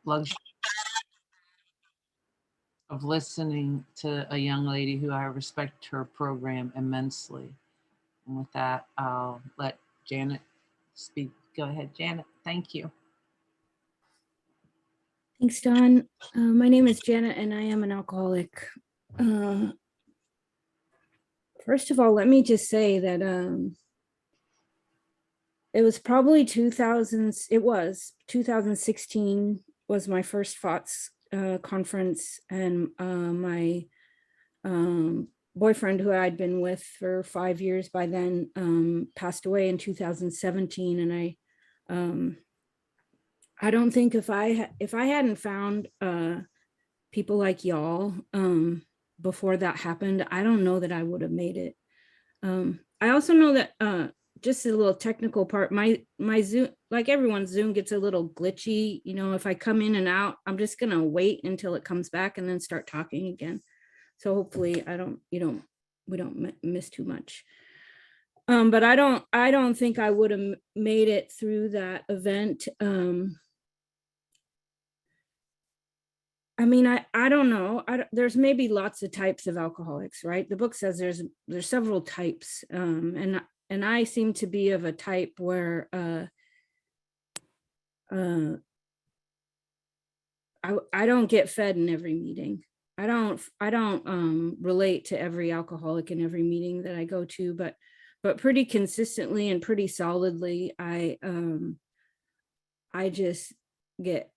luxury of listening to a young lady who I respect her program immensely. And with that, I'll let Janet speak. Go ahead, Janet. Thank you. Thanks, Dawn. My name is Janet, and I am an alcoholic. First of all, let me just say that it was probably 2016 was my first FOTS conference, and my boyfriend, who I'd been with for 5 years by then, passed away in 2017, and I don't think if I hadn't found people like y'all before that happened, I don't know that I would have made it. I also know that just a little technical part, my Zoom, like everyone's Zoom, gets a little glitchy. You know, if I come in and out, I'm just gonna wait until it comes back and then start talking again. So hopefully we don't miss too much. But I don't think I would have made it through that event. I mean, I don't know. There's maybe lots of types of alcoholics, right? The book says there's several types, and I seem to be of a type where I don't get fed in every meeting. I don't relate to every alcoholic in every meeting that I go to, but pretty consistently and pretty solidly, I just get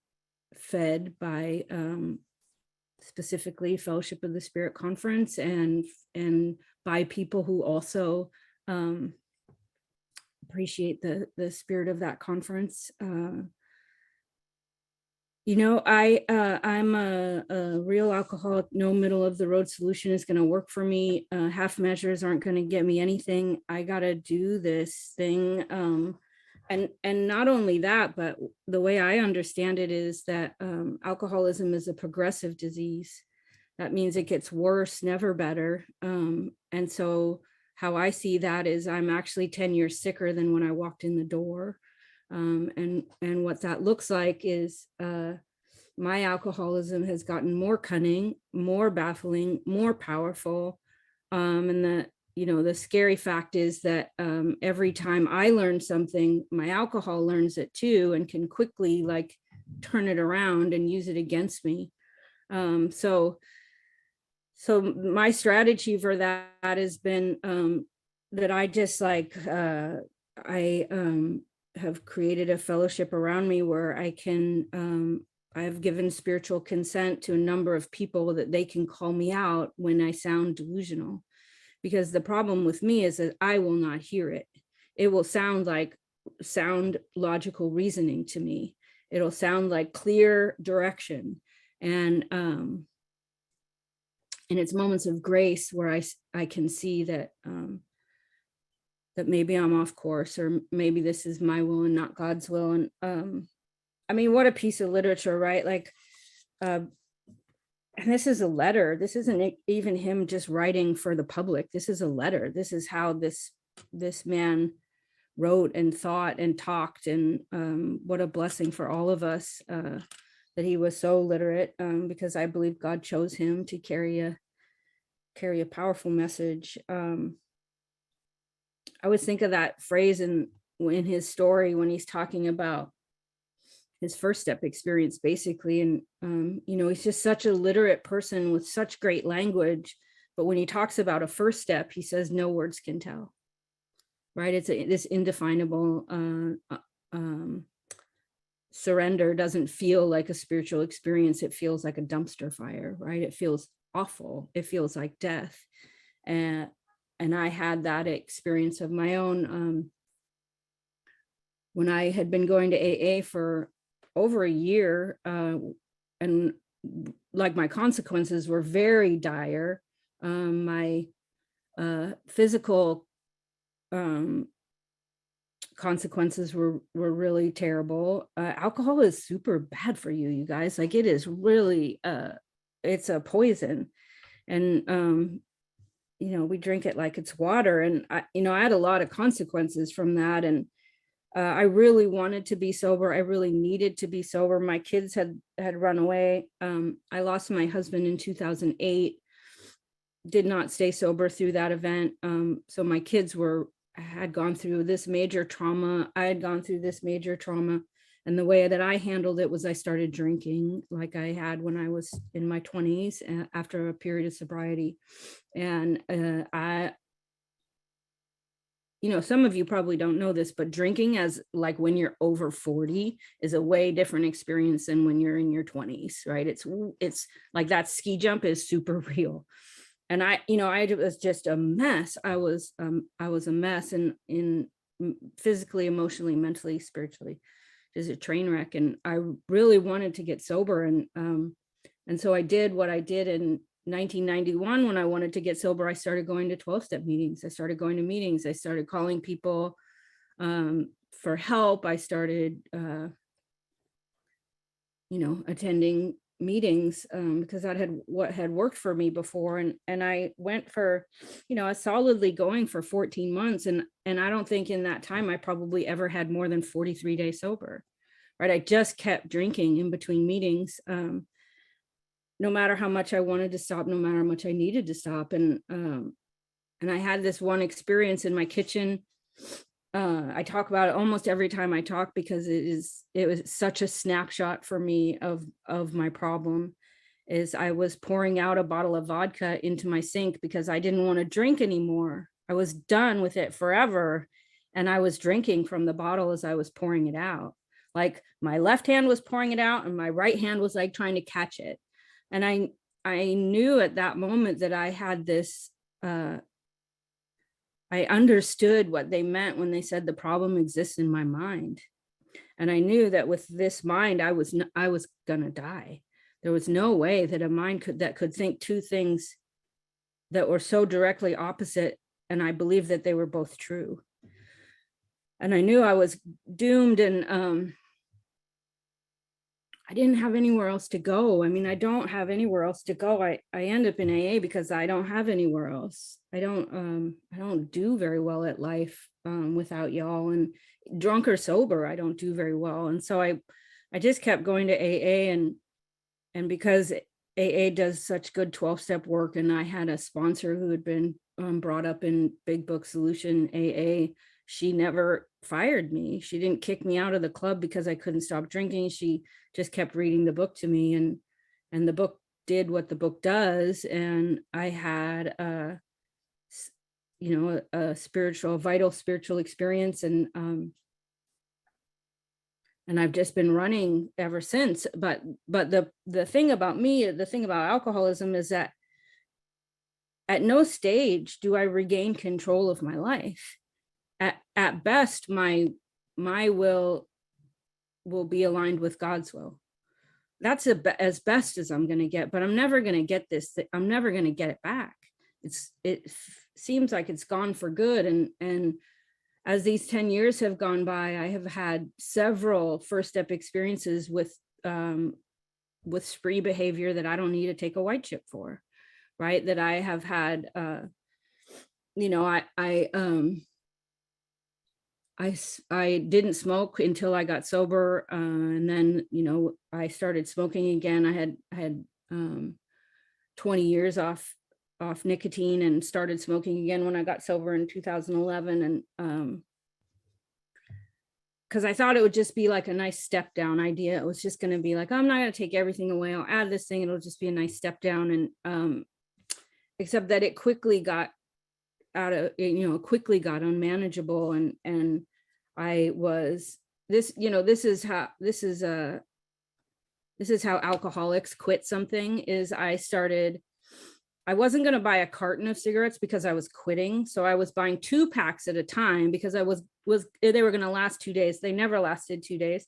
fed by specifically Fellowship of the Spirit Conference, and by people who also appreciate the spirit of that conference. You know, I'm a real alcoholic. No middle of the road solution is going to work for me. Half measures aren't going to get me anything. I got to do this thing. And not only that, but the way I understand it is that alcoholism is a progressive disease. That means it gets worse, never better. And so how I see that is I'm actually 10 years sicker than when I walked in the door. And what that looks like is my alcoholism has gotten more cunning, more baffling, more powerful. And the scary fact is that every time I learn something, my alcohol learns it too, and can quickly like turn it around and use it against me. So my strategy for that has been that I just have created a fellowship around me where I can, I've given spiritual consent to a number of people that they can call me out when I sound delusional. Because the problem with me is that I will not hear it. It will sound logical reasoning to me. It'll sound like clear direction. And it's moments of grace where I can see that that maybe I'm off course, or maybe this is my will and not God's will. And I mean, what a piece of literature, right? Like, and this is a letter. This isn't even him just writing for the public. This is a letter. This is how this man wrote and thought and talked. And what a blessing for all of us that he was so literate, because I believe God chose him to carry a powerful message. I always think of that phrase in his story when he's talking about his first step experience, basically. And, he's just such a literate person with such great language. But when he talks about a first step, he says, no words can tell, right? It's this indefinable surrender doesn't feel like a spiritual experience. It feels like a dumpster fire, right? It feels awful. It feels like death. And I had that experience of my own when I had been going to AA for over a year, and like my consequences were very dire. My physical consequences were really terrible. Alcohol is super bad for you, you guys. Like, it is really it's a poison. And we drink it like it's water. And I had a lot of consequences from that. And I really wanted to be sober. I really needed to be sober. My kids had run away. I lost my husband in 2008, did not stay sober through that event. So my kids had gone through this major trauma. I had gone through this major trauma. And the way that I handled it was I started drinking like I had when I was in my 20s after a period of sobriety. And some of you probably don't know this, but drinking as like when you're over 40 is a way different experience than when you're in your 20s, right? It's like that ski jump is super real. And I was just a mess. I was a mess in physically, emotionally, mentally, spiritually, just a train wreck. And I really wanted to get sober. And so I did what I did in 1991 when I wanted to get sober. I started going to 12-step meetings. I started going to meetings. I started calling people for help. I started, attending meetings because that had worked for me before. And I went for, I was solidly going for 14 months. And I don't think in that time I probably ever had more than 43 days sober, right? I just kept drinking in between meetings. No matter how much I wanted to stop, no matter how much I needed to stop. And I had this one experience in my kitchen. I talk about it almost every time I talk because it was such a snapshot for me of my problem. Is I was pouring out a bottle of vodka into my sink because I didn't want to drink anymore. I was done with it forever. And I was drinking from the bottle as I was pouring it out. Like my left hand was pouring it out and my right hand was like trying to catch it. And I knew at that moment that I had this, I understood what they meant when they said the problem exists in my mind. And I knew that with this mind, I was gonna die. There was no way that a mind could think two things that were so directly opposite. And I believed that they were both true. And I knew I was doomed, and I didn't have anywhere else to go. I mean, I don't have anywhere else to go. I end up in AA because I don't have anywhere else. I don't do very well at life without y'all, and drunk or sober, I don't do very well. And so I just kept going to AA, and because AA does such good 12-step work, and I had a sponsor who had been brought up in Big Book Solution AA, she never fired me. She didn't kick me out of the club because I couldn't stop drinking. She just kept reading the book to me, and the book did what the book does. And I had a vital spiritual experience, and I've just been running ever since. But the thing about me, the thing about alcoholism is that at no stage do I regain control of my life. At best, my will be aligned with God's will. That's as best as I'm going to get, but I'm never going to get this. I'm never going to get it back. It seems like it's gone for good. And as these 10 years have gone by, I have had several first step experiences with spree behavior that I don't need to take a white chip for, right? That I have had, I didn't smoke until I got sober. And then, I started smoking again. I had 20 years off nicotine and started smoking again when I got sober in 2011. And because I thought it would just be like a nice step down idea. It was just going to be like, I'm not going to take everything away. I'll add this thing. It'll just be a nice step down. And except that it quickly got quickly got unmanageable. And I was this is how alcoholics quit something. Is I wasn't going to buy a carton of cigarettes because I was quitting. So I was buying 2 packs at a time because they were going to last 2 days. They never lasted 2 days,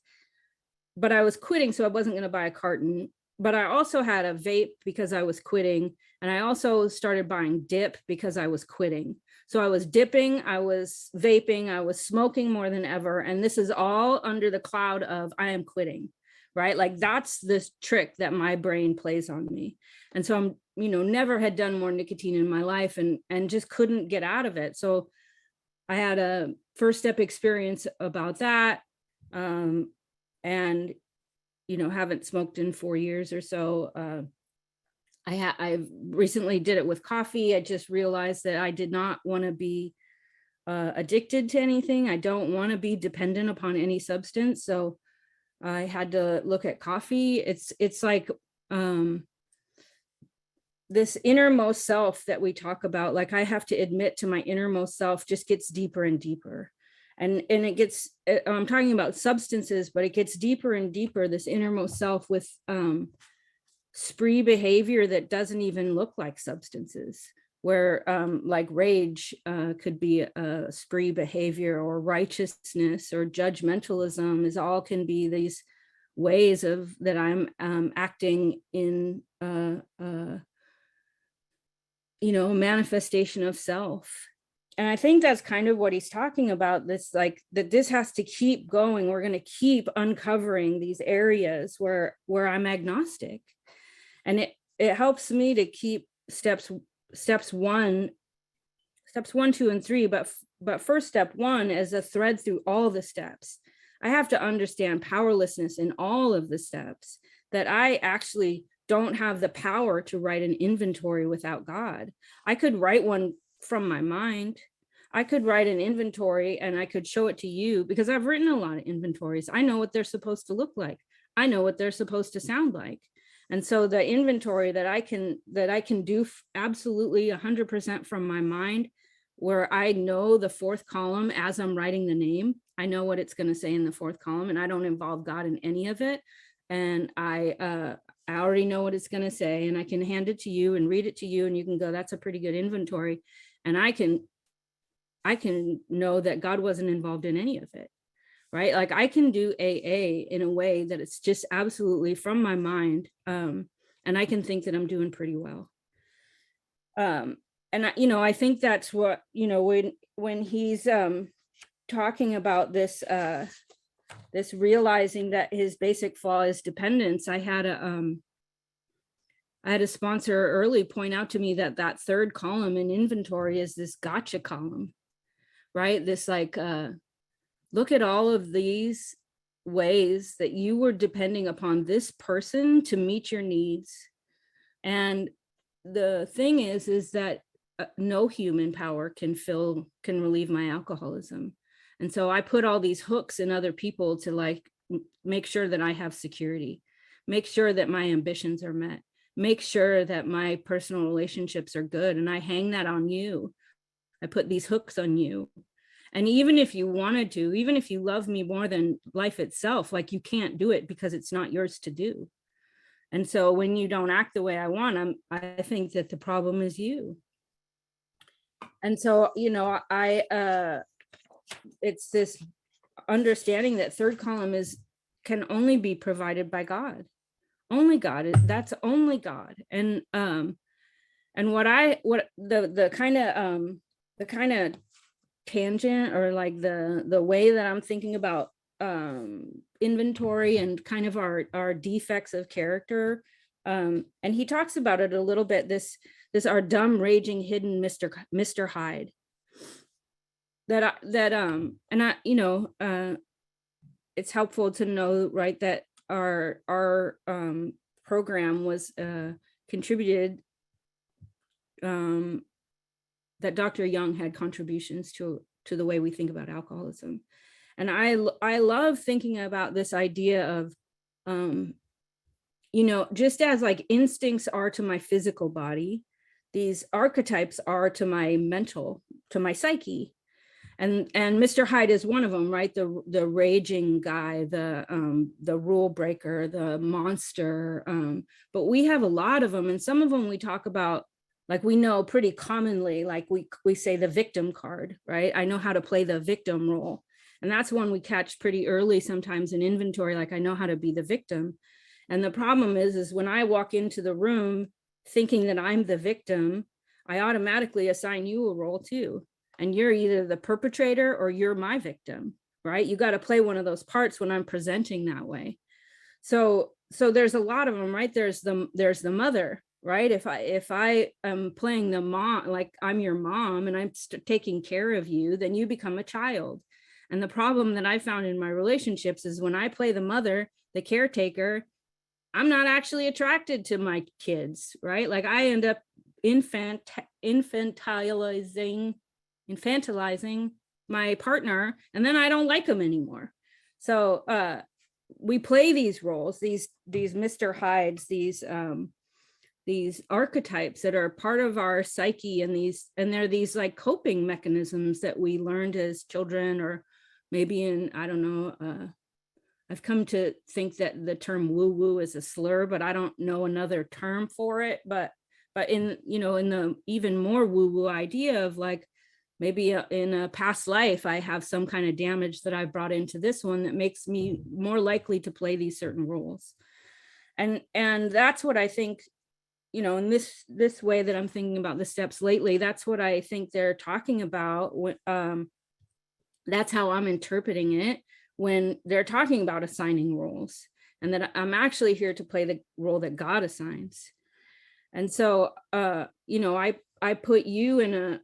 but I was quitting. So I wasn't going to buy a carton, but I also had a vape because I was quitting. And I also started buying dip because I was quitting. So I was dipping, I was vaping, I was smoking more than ever. And this is all under the cloud of I am quitting, right? Like that's this trick that my brain plays on me. And so I'm, never had done more nicotine in my life and just couldn't get out of it. So I had a first step experience about that. And, you know, haven't smoked in 4 years or so. I recently did it with coffee. I just realized that I did not want to be addicted to anything. I don't want to be dependent upon any substance. So I had to look at coffee. It's like this innermost self that we talk about. Like, I have to admit to my innermost self just gets deeper and deeper. And it gets, I'm talking about substances, but it gets deeper and deeper, this innermost self with spree behavior that doesn't even look like substances, where like rage could be a spree behavior, or righteousness or judgmentalism is all can be these ways of that I'm acting in you know, manifestation of self. And I think that's kind of what he's talking about, this, like, that this has to keep going. We're going to keep uncovering these areas where I'm agnostic. And it helps me to keep steps 1, 2, and 3, but first step 1 is a thread through all the steps. I have to understand powerlessness in all of the steps, that I actually don't have the power to write an inventory without God. I could write one from my mind. I could write an inventory and I could show it to you, because I've written a lot of inventories. I know what they're supposed to look like. I know what they're supposed to sound like. And so the inventory that I can do absolutely 100% from my mind, where I know the 4th column as I'm writing the name, I know what it's going to say in the 4th column, and I don't involve God in any of it. And I already know what it's going to say, and I can hand it to you and read it to you, and you can go, that's a pretty good inventory. And I can know that God wasn't involved in any of it, right? Like, I can do AA in a way that it's just absolutely from my mind. And I can think that I'm doing pretty well. And you know, I think that's what, you know, when he's talking about this, this realizing that his basic flaw is dependence. I had a sponsor early point out to me that 3rd column in inventory is this gotcha column, right? This like, look at all of these ways that you were depending upon this person to meet your needs. And the thing is that no human power can relieve my alcoholism. And so I put all these hooks in other people to like make sure that I have security, make sure that my ambitions are met, make sure that my personal relationships are good. And I hang that on you. I put these hooks on you. And even if you wanted to, even if you love me more than life itself, like, you can't do it because it's not yours to do. And so when you don't act the way I want, I think that the problem is you. And so, you know, it's this understanding that 3rd column can only be provided by God. Only God. That's only God. And the kind of tangent, or like the way that I'm thinking about inventory and kind of our defects of character, and he talks about it a little bit, this our dumb, raging, hidden Mr. Hyde, and I, you know, it's helpful to know, right, that our program was contributed, that Dr. Young had contributions to the way we think about alcoholism. And I love thinking about this idea of, you know, just as like instincts are to my physical body, these archetypes are to my mental, to my psyche. And Mr. Hyde is one of them, right? The raging guy, the rule breaker, the monster. But we have a lot of them, and some of them we talk about, like, we know pretty commonly, like we say the victim card, right? I know how to play the victim role. And that's one we catch pretty early sometimes in inventory, like, I know how to be the victim. And the problem is when I walk into the room thinking that I'm the victim, I automatically assign you a role too. And you're either the perpetrator or you're my victim, right? You got to play one of those parts when I'm presenting that way. So there's a lot of them, right? There's the mother, right? If I am playing the mom, like I'm your mom and I'm taking care of you, then you become a child. And the problem that I found in my relationships is when I play the mother, the caretaker, I'm not actually attracted to my kids, right? Like I end up infantilizing my partner, and then I don't like them anymore. So we play these roles, these Mr. Hydes, these archetypes that are part of our psyche, and they're these like coping mechanisms that we learned as children, or maybe in, I don't know, I've come to think that the term woo-woo is a slur, but I don't know another term for it. But in, you know, in the even more woo-woo idea of like, maybe in a past life, I have some kind of damage that I've brought into this one that makes me more likely to play these certain roles. And that's what I think, you know, in this way that I'm thinking about the steps lately, that's what I think they're talking about. That's how I'm interpreting it when they're talking about assigning roles, and that I'm actually here to play the role that God assigns. And so, you know, I put you in a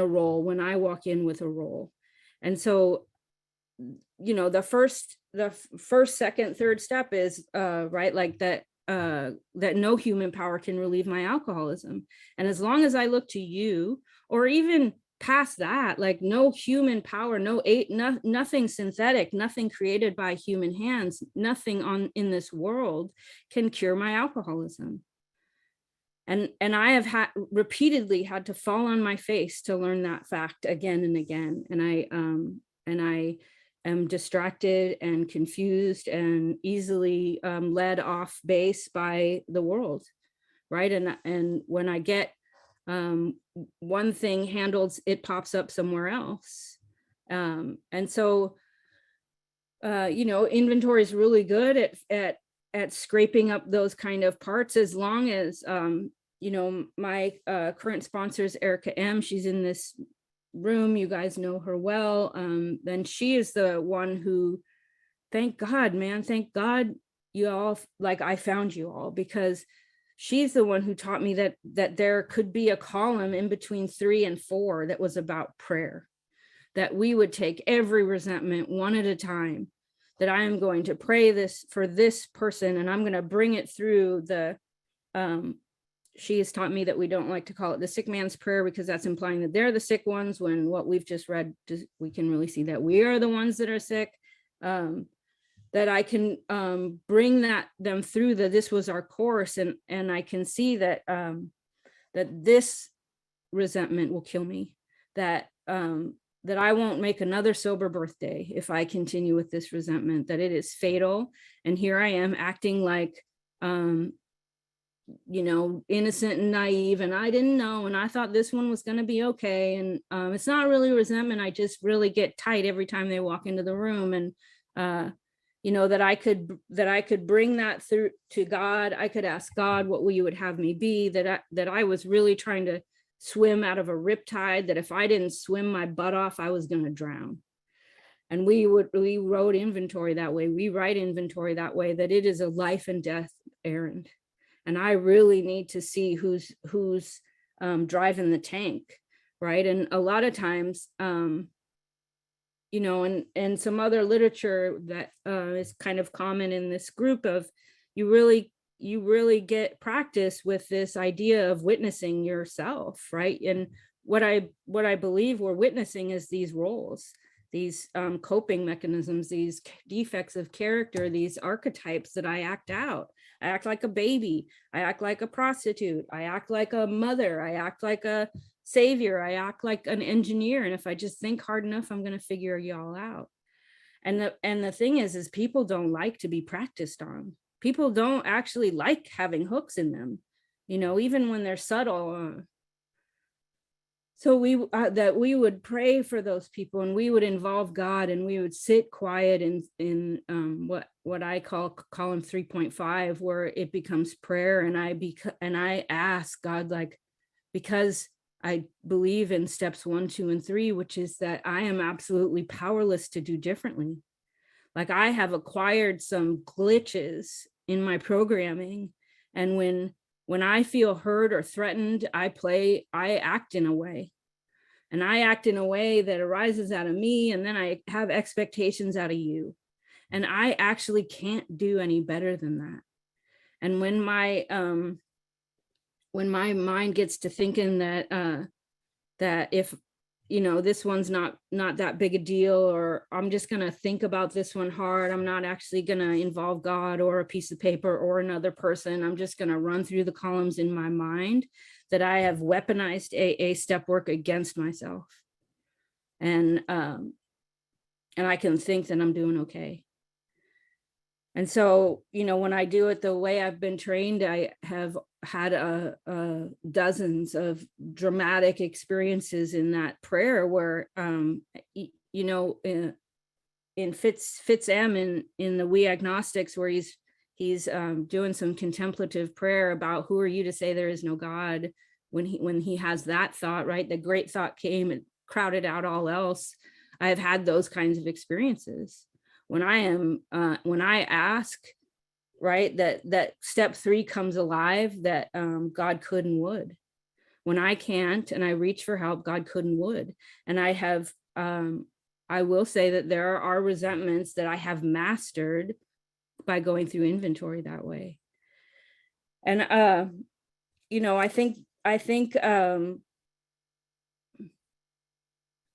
role when I walk in with a role. And so, you know, the first, second, third step is right, like that no human power can relieve my alcoholism. And as long as I look to you, or even past that, like no human power, nothing synthetic, nothing created by human hands, nothing in this world can cure my alcoholism. And I have repeatedly had to fall on my face to learn that fact again and again. And I am distracted and confused and easily led off base by the world, right? And when I get one thing handled, it pops up somewhere else. And so, you know, inventory is really good at scraping up those kind of parts, as long as, you know, my current sponsor is Erica M. She's in this room. You guys know her well. Then she is the one who, thank God, man, thank God you all, like I found you all, because she's the one who taught me that there could be a column in between 3 and 4 that was about prayer, that we would take every resentment one at a time, that I am going to pray this for this person, and I'm going to bring it through the, she has taught me that we don't like to call it the sick man's prayer, because that's implying that they're the sick ones, when what we've just read, we can really see that we are the ones that are sick. That I can bring them through this was our course, and I can see that that this resentment will kill me, that that I won't make another sober birthday if I continue with this resentment, that it is fatal. And here I am acting like, you know, innocent and naive, and I didn't know, and I thought this one was going to be okay. And it's not really resentment. I just really get tight every time they walk into the room. And you know, that I could bring that through to God. I could ask God, what will you would have me be, that I was really trying to swim out of a riptide, that if I didn't swim my butt off, I was going to drown. And we wrote inventory that way. We write inventory that way, that it is a life and death errand. And I really need to see who's driving the tank, right? And a lot of times, you know, and some other literature that is kind of common in this group of, you really get practice with this idea of witnessing yourself, right? And what I believe we're witnessing is these roles, these coping mechanisms, these defects of character, these archetypes that I act out. I act like a baby. I act like a prostitute. I act like a mother. I act like a savior. I act like an engineer. And if I just think hard enough, I'm going to figure y'all out. And the thing is people don't like to be practiced on. People don't actually like having hooks in them, you know, even when they're subtle. So that we would pray for those people, and we would involve God, and we would sit quiet in what I call column 3.5, where it becomes prayer. And I ask God, like, because I believe in steps 1, 2, and 3, which is that I am absolutely powerless to do differently. Like, I have acquired some glitches in my programming, and when I feel hurt or threatened, I act in a way. and I act in a way that arises out of me, and then I have expectations out of you. And I actually can't do any better than that. And when my mind gets to thinking that that if this one's not that big a deal, or I'm just going to think about this one hard, I'm not actually going to involve God or a piece of paper or another person, I'm just going to run through the columns in my mind, that I have weaponized AA step work against myself. And I can think that I'm doing okay. And so, when I do it the way I've been trained, I have had dozens of dramatic experiences in that prayer where, in Fitz M in the We Agnostics, where he's doing some contemplative prayer about who are you to say there is no God, when he has that thought, right? The great thought came and crowded out all else. I've had those kinds of experiences. When I ask, right, that step 3 comes alive, that God could and would. When I can't and I reach for help, God could and would. And I will say that there are resentments that I have mastered by going through inventory that way. And I think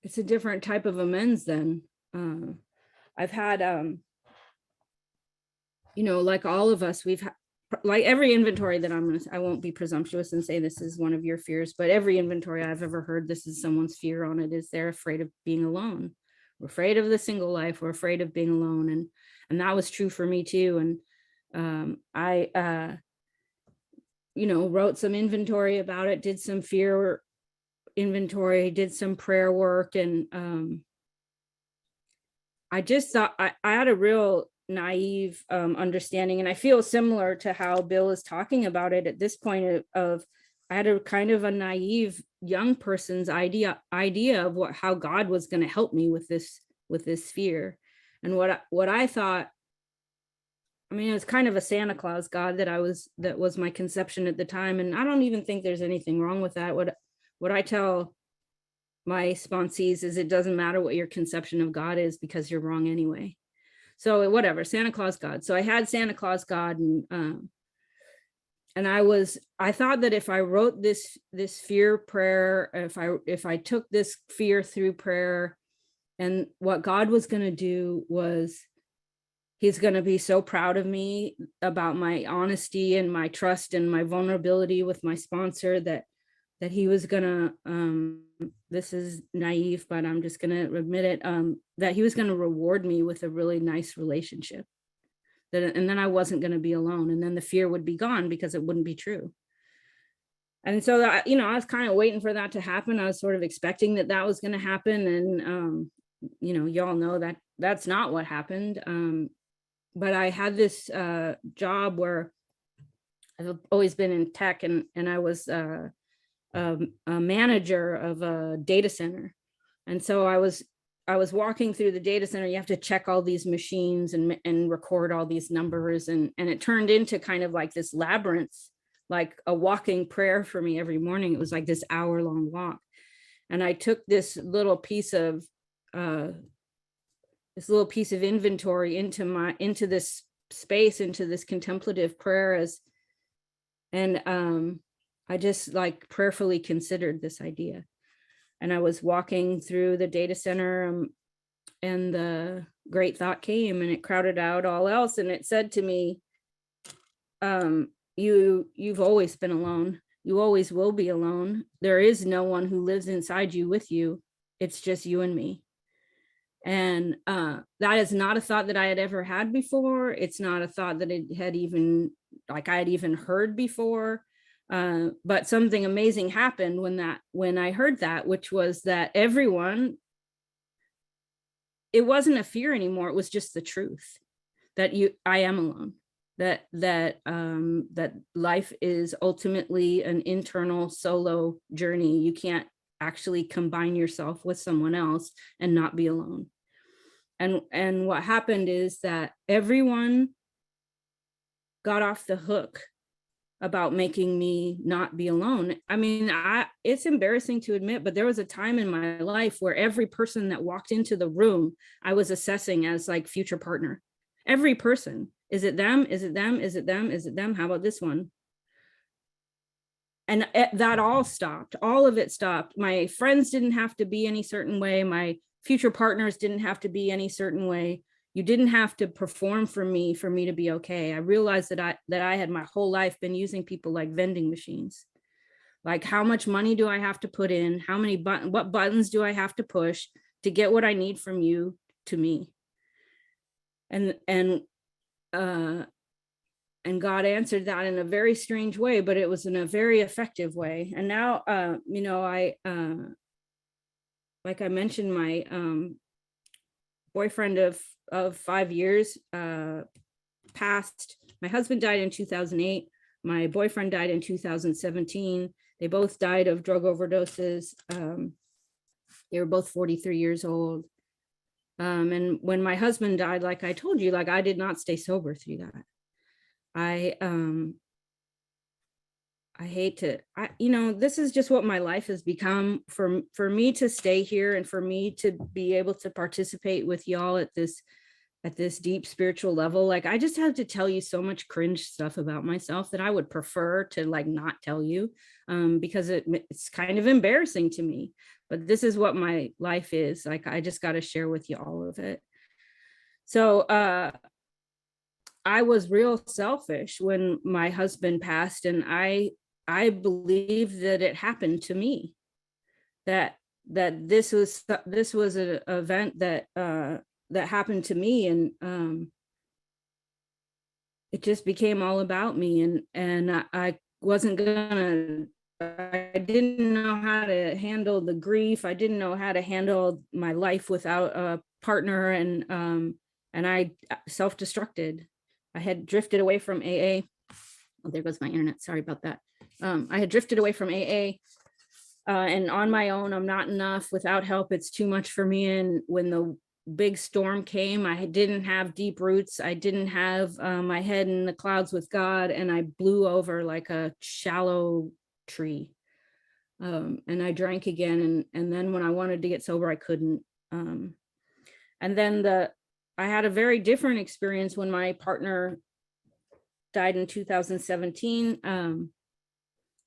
it's a different type of amends then. I've had, like all of us, we've like every inventory that I won't be presumptuous and say this is one of your fears, but every inventory I've ever heard, this is someone's fear on it, is they're afraid of being alone. We're afraid of the single life. We're afraid of being alone. And that was true for me too. And I wrote some inventory about it, did some fear inventory, did some prayer work. And I just thought I had a real naive understanding, and I feel similar to how Bill is talking about it at this point of I had a kind of a naive young person's idea of how God was going to help me with this fear. And what I thought, I mean, it was kind of a Santa Claus God that was my conception at the time. And I don't even think there's anything wrong with that. What I tell my sponsees is, it doesn't matter what your conception of God is, because you're wrong anyway. So whatever, Santa Claus God. So I had Santa Claus God, and I thought that if I wrote this fear prayer, if I took this fear through prayer, and what God was going to do was, he's going to be so proud of me about my honesty and my trust and my vulnerability with my sponsor, that he was going to, this is naive, but I'm just going to admit it, that he was going to reward me with a really nice relationship. And then I wasn't going to be alone. And then the fear would be gone, because it wouldn't be true. And so, I was kind of waiting for that to happen. I was sort of expecting that was going to happen. And, y'all know that that's not what happened. But I had this job where I've always been in tech, and I was a manager of a data center. And so I was walking through the data center. You have to check all these machines and record all these numbers. And it turned into kind of like this labyrinth, like a walking prayer for me every morning. It was like this hour-long walk. And I took this little piece of inventory into this space, into this contemplative prayer, and I just like prayerfully considered this idea. And I was walking through the data center, and the great thought came, and it crowded out all else. And it said to me, you've always been alone. You always will be alone. There is no one who lives inside you with you. It's just you and me. And that is not a thought that I had ever had before. It's not a thought that I had even heard before. But something amazing happened when I heard that, which was that everyone, it wasn't a fear anymore. It was just the truth that I am alone, that life is ultimately an internal solo journey. You can't actually combine yourself with someone else and not be alone. And what happened is that everyone got off the hook about making me not be alone. I mean, it's embarrassing to admit, but there was a time in my life where every person that walked into the room, I was assessing as like future partner. Every person. Is it them? Is it them? Is it them? Is it them? How about this one? And that all stopped. All of it stopped. My friends didn't have to be any certain way. My future partners didn't have to be any certain way. You didn't have to perform for me to be okay. I realized that I had my whole life been using people like vending machines. Like, how much money do I have to put in? What buttons do I have to push to get what I need from you to me? And God answered that in a very strange way, but it was in a very effective way. And now, I, like I mentioned, my boyfriend of 5 years passed. My husband died in 2008. My boyfriend died in 2017. They both died of drug overdoses. They were both 43 years old. And when my husband died, like I told you, like I did not stay sober through that. I hate to, this is just what my life has become. For me to stay here and for me to be able to participate with y'all at this deep spiritual level, like I just have to tell you so much cringe stuff about myself that I would prefer to like not tell you, because it's kind of embarrassing to me. But this is what my life is. Like I just got to share with you all of it. So I was real selfish when my husband passed, and I believe that it happened to me. That this was an event that happened to me, and it just became all about me, and I wasn't gonna. I didn't know how to handle the grief. I didn't know how to handle my life without a partner, and I self-destructed. I had drifted away from AA. Oh, there goes my internet. Sorry about that. I had drifted away from AA, and on my own, I'm not enough. Without help, it's too much for me. And when the big storm came, I didn't have deep roots. I didn't have my head in the clouds with God, and I blew over like a shallow tree. And I drank again, and then when I wanted to get sober, I couldn't. And then I had a very different experience when my partner died in 2017,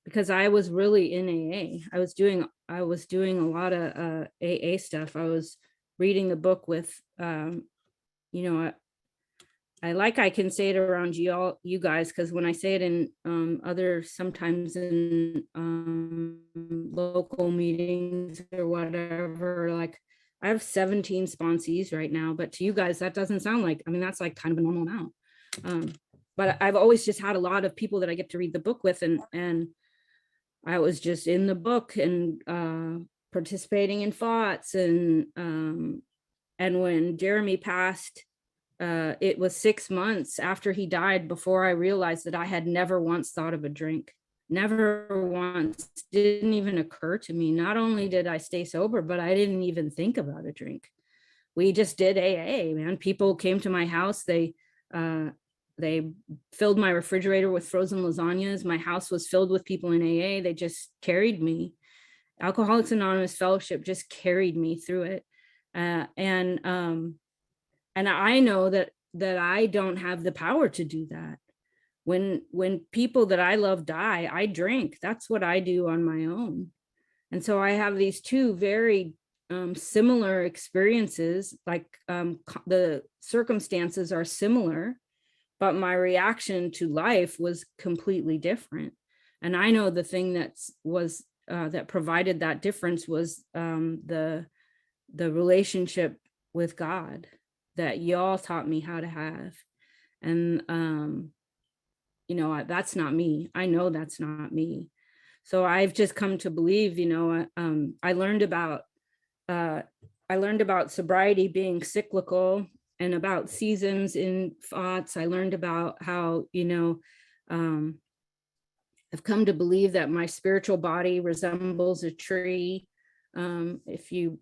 because I was really in AA. I was doing a lot of AA stuff. I was reading a book with, I can say it around you guys, because when I say it in sometimes in local meetings or whatever, like I have 17 sponsees right now, but to you guys, that doesn't sound like, I mean, that's like kind of a normal amount. But I've always just had a lot of people that I get to read the book with, and I was just in the book and participating in thoughts, and when Jeremy passed, it was 6 months after he died before I realized that I had never once thought of a drink. Never once. Didn't even occur to me. Not only did I stay sober, but I didn't even think about a drink. We just did AA, man. People came to my house. They filled my refrigerator with frozen lasagnas. My house was filled with people in AA. They just carried me. Alcoholics Anonymous Fellowship just carried me through it. And I know that I don't have the power to do that. When people that I love die, I drink. That's what I do on my own. And so I have these two very similar experiences. Like the circumstances are similar, but my reaction to life was completely different. And I know the thing that provided that difference was the relationship with God that y'all taught me how to have. And that's not me. I know that's not me. So I've just come to believe, I learned about sobriety being cyclical and about seasons in thoughts. I learned about how, I've come to believe that my spiritual body resembles a tree. If you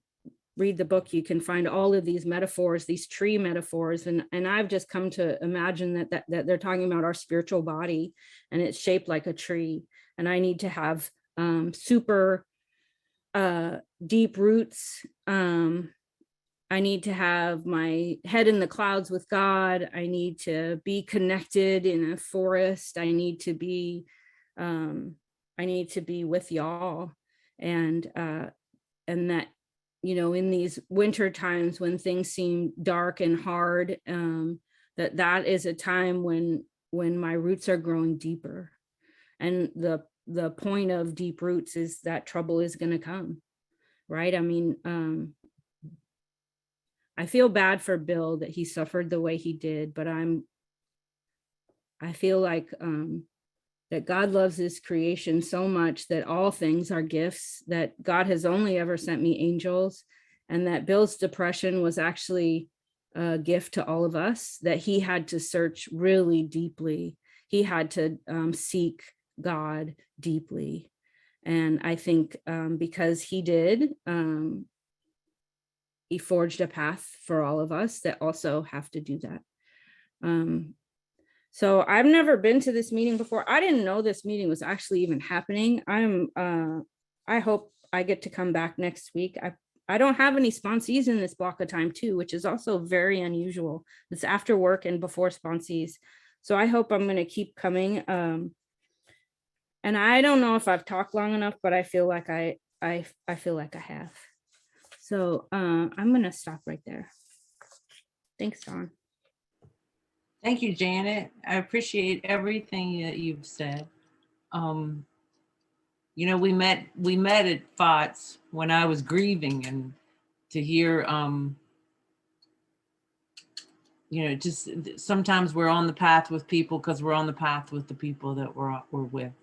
read the book, you can find all of these metaphors, these tree metaphors. And I've just come to imagine that they're talking about our spiritual body, and it's shaped like a tree. And I need to have super deep roots. I need to have my head in the clouds with God. I need to be connected in a forest. I need to be with y'all. And that, in these winter times when things seem dark and hard, that is a time when my roots are growing deeper. And the point of deep roots is that trouble is going to come, right? I mean, I feel bad for Bill that he suffered the way he did, but I feel like that God loves his creation so much that all things are gifts, that God has only ever sent me angels, and that Bill's depression was actually a gift to all of us, that he had to search really deeply. He had to seek God deeply. And I think because he did, he forged a path for all of us that also have to do that. So I've never been to this meeting before. I didn't know this meeting was actually even happening. I hope I get to come back next week. I don't have any sponsees in this block of time too, which is also very unusual. It's after work and before sponsees. So I hope I'm going to keep coming. And I don't know if I've talked long enough, but I feel like I feel like I have. So I'm going to stop right there. Thanks, Dawn. Thank you, Janet. I appreciate everything that you've said. We met at FOTS when I was grieving, and to hear, just sometimes we're on the path with people because we're on the path with the people that we're with.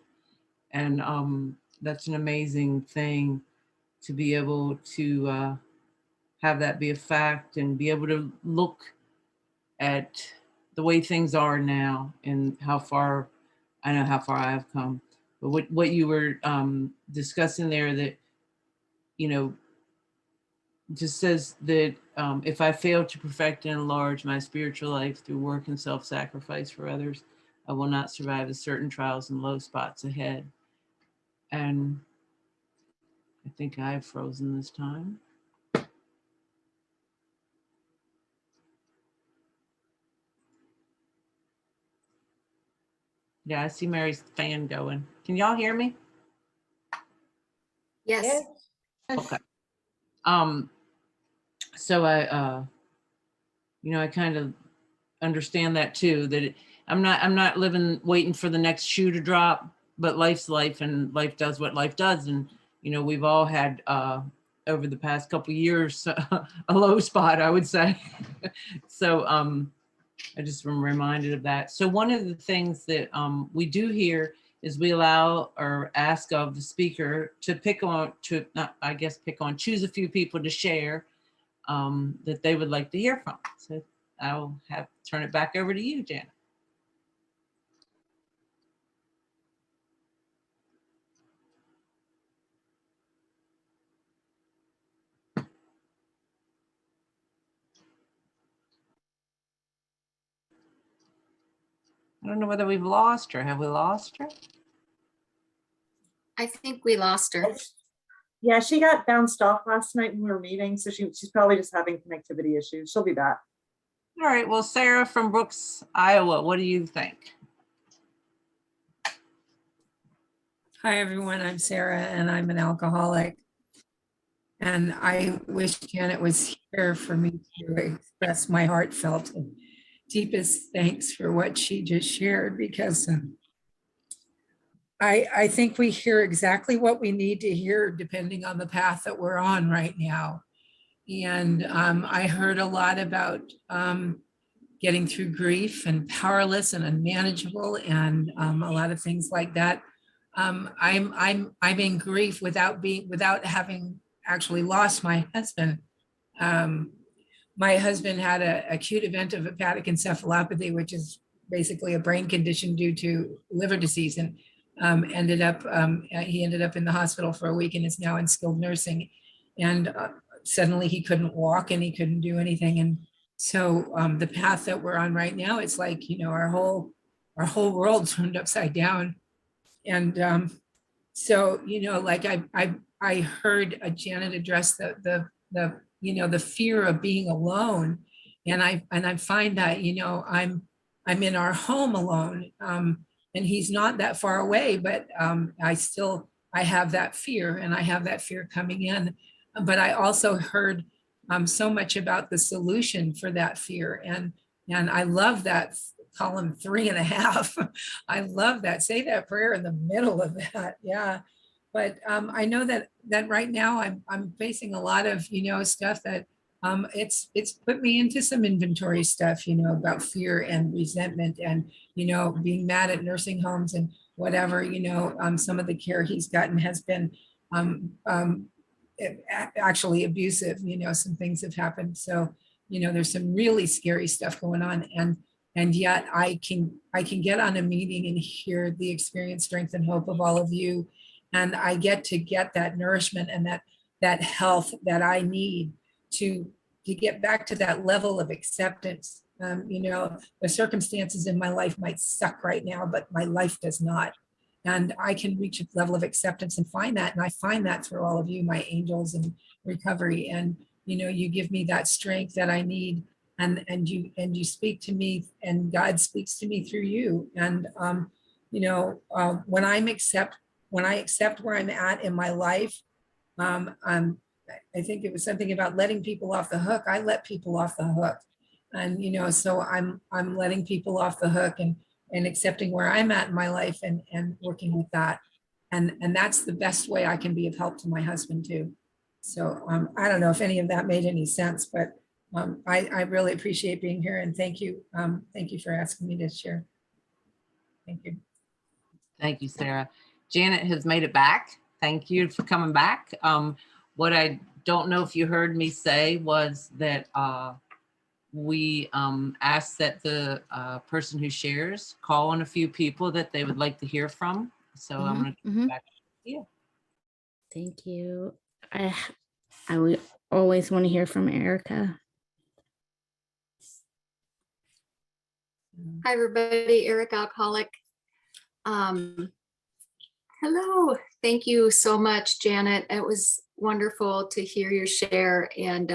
And that's an amazing thing to be able to have that be a fact and be able to look at the way things are now and how far I've come. But what you were discussing there, that, just says that if I fail to perfect and enlarge my spiritual life through work and self-sacrifice for others, I will not survive the certain trials and low spots ahead. And I think I've frozen this time. Yeah, I see Mary's fan going. Can y'all hear me? Yes. Okay. So I kind of understand that too, that I'm not living waiting for the next shoe to drop, but life's life, and life does what life does. And, we've all had over the past couple of years, a low spot, I would say. So I just am reminded of that. So one of the things that we do here is we allow or ask of the speaker to choose a few people to share that they would like to hear from. So I'll turn it back over to you, Janet. I don't know whether we've lost her. Have we lost her? I think we lost her. Yeah, she got bounced off last night when we were meeting, so she's probably just having connectivity issues. She'll be back. All right. Well, Sarah from Brooks, Iowa, what do you think? Hi, everyone. I'm Sarah, and I'm an alcoholic. And I wish Janet was here for me to express my heartfelt and deepest thanks for what she just shared, because I think we hear exactly what we need to hear depending on the path that we're on right now. And I heard a lot about getting through grief and powerless and unmanageable and a lot of things like that. I'm in grief without having actually lost my husband. My husband had an acute event of hepatic encephalopathy, which is basically a brain condition due to liver disease, and he ended up in the hospital for a week and is now in skilled nursing. And suddenly he couldn't walk and he couldn't do anything. And so the path that we're on right now, it's like, you know, our whole world turned upside down. And so, you know, like I heard Janet address the you know, the fear of being alone. And I find that, you know, I'm in our home alone. And he's not that far away, but I have that fear, and I have that fear coming in. But I also heard so much about the solution for that fear. And I love that column 3.5. I love that. Say that prayer in the middle of that. Yeah. But I know that right now I'm facing a lot of, you know, stuff that it's put me into some inventory stuff, you know, about fear and resentment and, you know, being mad at nursing homes and whatever, you know, some of the care he's gotten has been actually abusive, you know, some things have happened. So, you know, there's some really scary stuff going on. And yet I can get on a meeting and hear the experience, strength, and hope of all of you. And I get to get that nourishment and that health that I need to get back to that level of acceptance. You know, the circumstances in my life might suck right now, but my life does not. And I can reach a level of acceptance and find that. And I find that through all of you, my angels in recovery. And, you know, you give me that strength that I need. And you speak to me, and God speaks to me through you. And, you know, when I accept where I'm at in my life, I think it was something about letting people off the hook. I let people off the hook. And, you know, so I'm letting people off the hook and accepting where I'm at in my life and working with that. And that's the best way I can be of help to my husband too. So I don't know if any of that made any sense, but I really appreciate being here, and thank you. Thank you for asking me to share. Thank you. Thank you, Sarah. Janet has made it back. Thank you for coming back. What I don't know if you heard me say was that we asked that the person who shares call on a few people that they would like to hear from. So I'm going to give it back to you. Thank you. I would always want to hear from Erica. Hi, everybody. Eric, alcoholic. Hello. Thank you so much, Janet. It was wonderful to hear your share. And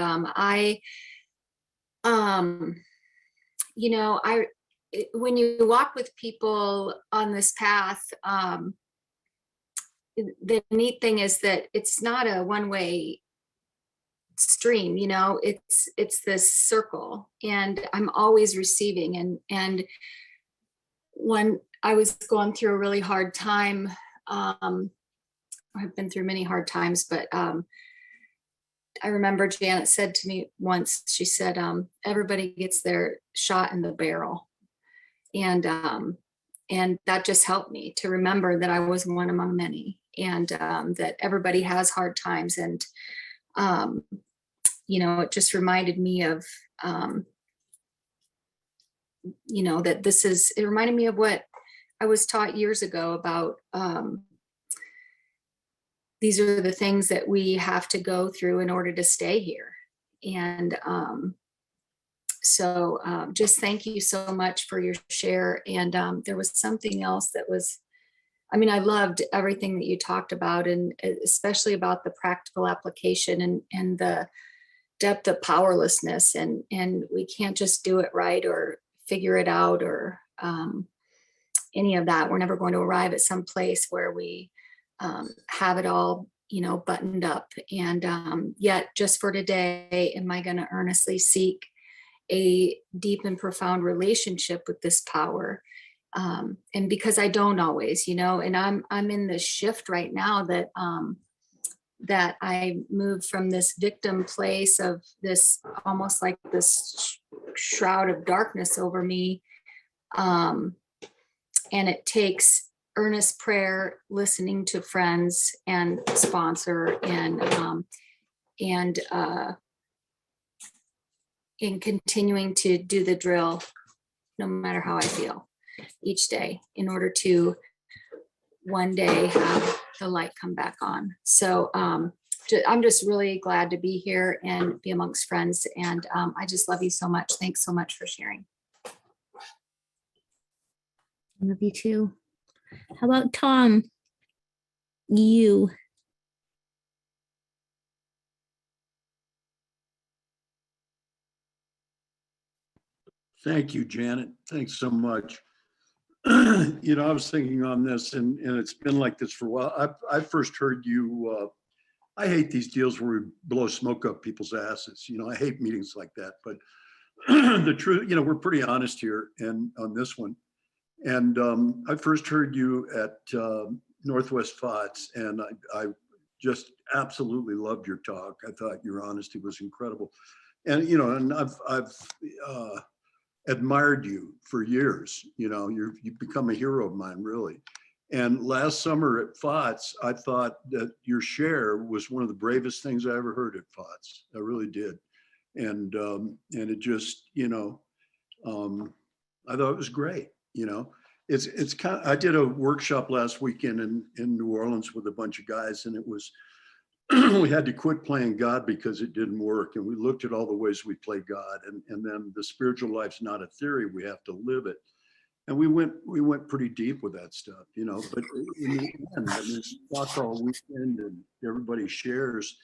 you know, when you walk with people on this path, the neat thing is that it's not a one-way stream, you know, it's this circle, and I'm always receiving. And when I was going through a really hard time, I've been through many hard times, but I remember Janet said to me once, she said, everybody gets their shot in the barrel. And that just helped me to remember that I was one among many, and that everybody has hard times. And you know, it just reminded me of, you know, that it reminded me of what I was taught years ago about, these are the things that we have to go through in order to stay here. And so just thank you so much for your share. And there was something else that was, I mean, I loved everything that you talked about, and especially about the practical application and the depth of powerlessness, and we can't just do it right or figure it out or any of that. We're never going to arrive at some place where we have it all, you know, buttoned up. And yet just for today, am I going to earnestly seek a deep and profound relationship with this power? And because I don't always, you know, and I'm in this shift right now that that I moved from this victim place of this, almost like this shroud of darkness over me. And it takes earnest prayer, listening to friends and sponsor, and in continuing to do the drill, no matter how I feel each day, in order to one day have the light come back on. So I'm just really glad to be here and be amongst friends. And I just love you so much. Thanks so much for sharing. Love you too. How about Tom? You. Thank you, Janet. Thanks so much. You know, I was thinking on this, and it's been like this for a while. I first heard you. I hate these deals where we blow smoke up people's asses. You know, I hate meetings like that. But the truth, you know, we're pretty honest here, and on this one. And I first heard you at Northwest FOTS, and I just absolutely loved your talk. I thought your honesty was incredible, and you know, and I've admired you for years. You know, you've become a hero of mine, really. And last summer at FOTS, I thought that your share was one of the bravest things I ever heard at FOTS. I really did. And it just, you know, I thought it was great. You know, it's kind of, I did a workshop last weekend in New Orleans with a bunch of guys, and it was, we had to quit playing God because it didn't work. And we looked at all the ways we play God, and then the spiritual life's not a theory, we have to live it. And we went pretty deep with that stuff, you know, but in the end, I mean, talk all weekend and everybody shares.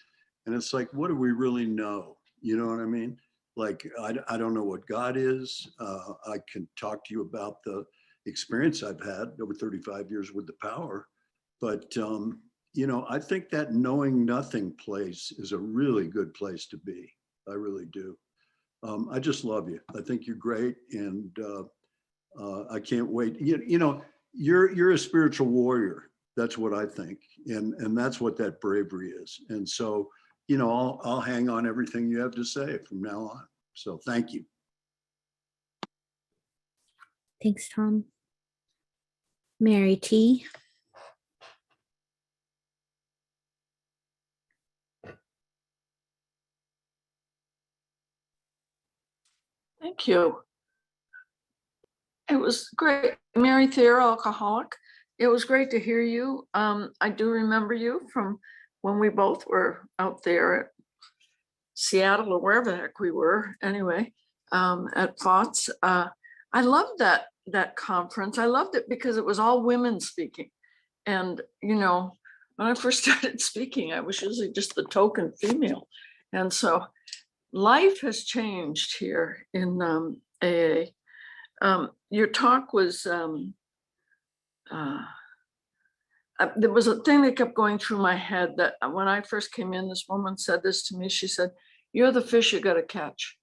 And it's like, what do we really know? You know what I mean? Like, I don't know what God is. I can talk to you about the experience I've had over 35 years with the power. But, you know, I think that knowing nothing place is a really good place to be. I really do. I just love you. I think you're great. And I can't wait. You know, you're a spiritual warrior. That's what I think. And that's what that bravery is. And so, you know, I'll hang on everything you have to say from now on. So thank you. Thanks, Tom. Mary T. Thank you. It was great. Mary Thayer, alcoholic. It was great to hear you. I do remember you from when we both were out there at Seattle or wherever the heck we were, anyway, at FOTS. I loved that conference. I loved it because it was all women speaking. And, you know, when I first started speaking, I was usually just the token female. And so life has changed here in AA. Your talk was, there was a thing that kept going through my head that when I first came in, this woman said this to me. She said, "You're the fish you got to catch."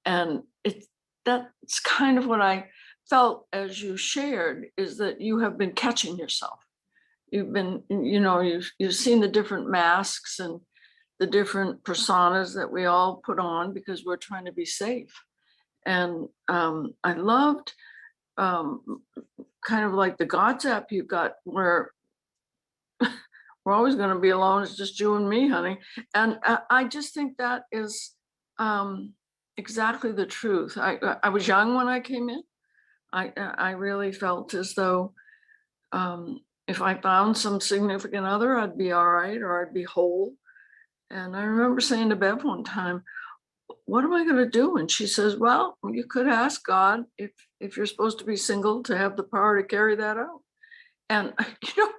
And that's kind of what I felt as you shared, is that you have been catching yourself. You've been, you know, you've seen the different masks and the different personas that we all put on because we're trying to be safe. And I loved kind of like the God's app you got, where we're always going to be alone. It's just you and me, honey. And I just think that is exactly the truth. I was young when I came in. I really felt as though if I found some significant other, I'd be all right, or I'd be whole. And I remember saying to Bev one time, "What am I going to do?" And she says, "Well, you could ask God if you're supposed to be single to have the power to carry that out." And, you know,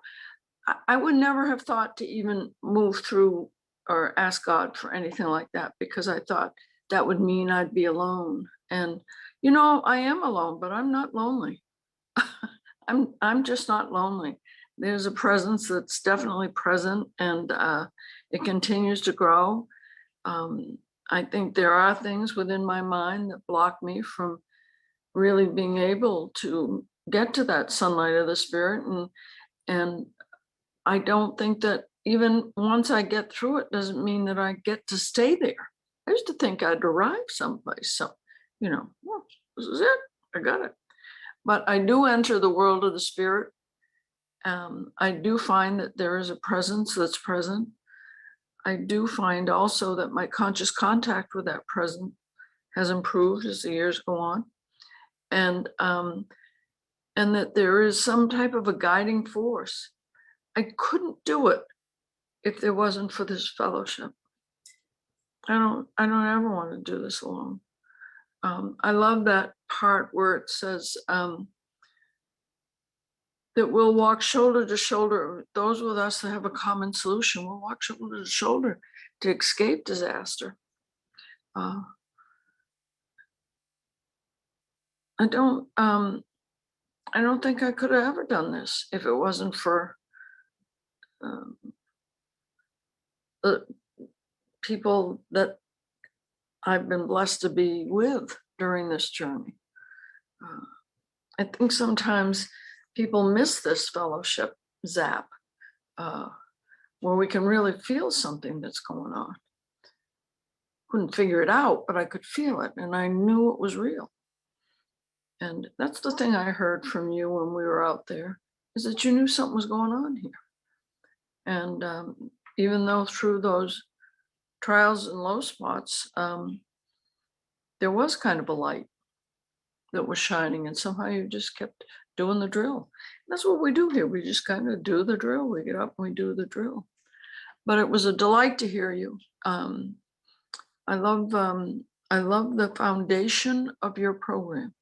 I would never have thought to even move through or ask God for anything like that, because I thought that would mean I'd be alone. And, you know, I am alone, but I'm not lonely. I'm just not lonely. There's a presence that's definitely present, and it continues to grow. I think there are things within my mind that block me from really being able to get to that sunlight of the spirit. And I don't think that even once I get through it doesn't mean that I get to stay there. I used to think I'd arrive someplace. So, you know, well, this is it. I got it. But I do enter the world of the spirit. I do find that there is a presence that's present. I do find also that my conscious contact with that presence has improved as the years go on. And that there is some type of a guiding force. I couldn't do it if there wasn't for this fellowship. I don't ever want to do this alone. I love that part where it says that we'll walk shoulder to shoulder. Those with us that have a common solution will walk shoulder to shoulder to escape disaster. I don't think I could have ever done this if it wasn't for the people that I've been blessed to be with during this journey. I think sometimes people miss this fellowship zap, where we can really feel something that's going on. Couldn't figure it out, but I could feel it, and I knew it was real. And that's the thing I heard from you when we were out there, is that you knew something was going on here. And even though through those trials and low spots, there was kind of a light that was shining, and somehow you just kept doing the drill. That's what we do here. We just kind of do the drill. We get up and we do the drill. But it was a delight to hear you. I love the foundation of your program.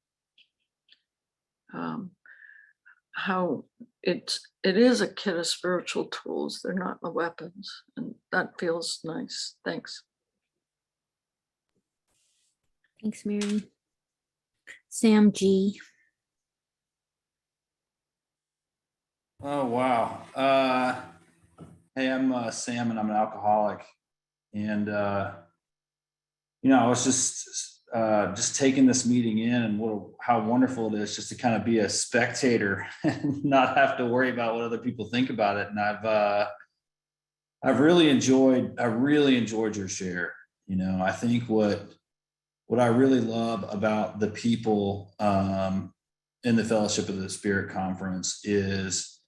How it is a kit of spiritual tools. They're not the weapons, and that feels nice. Thanks. Thanks, Mary. Sam G. Oh, wow. Hey, I'm Sam, and I'm an alcoholic. And, I was just taking this meeting in, and how wonderful it is just to kind of be a spectator and not have to worry about what other people think about it. And I've really enjoyed your share. I think what I really love about the people in the Fellowship of the Spirit Conference is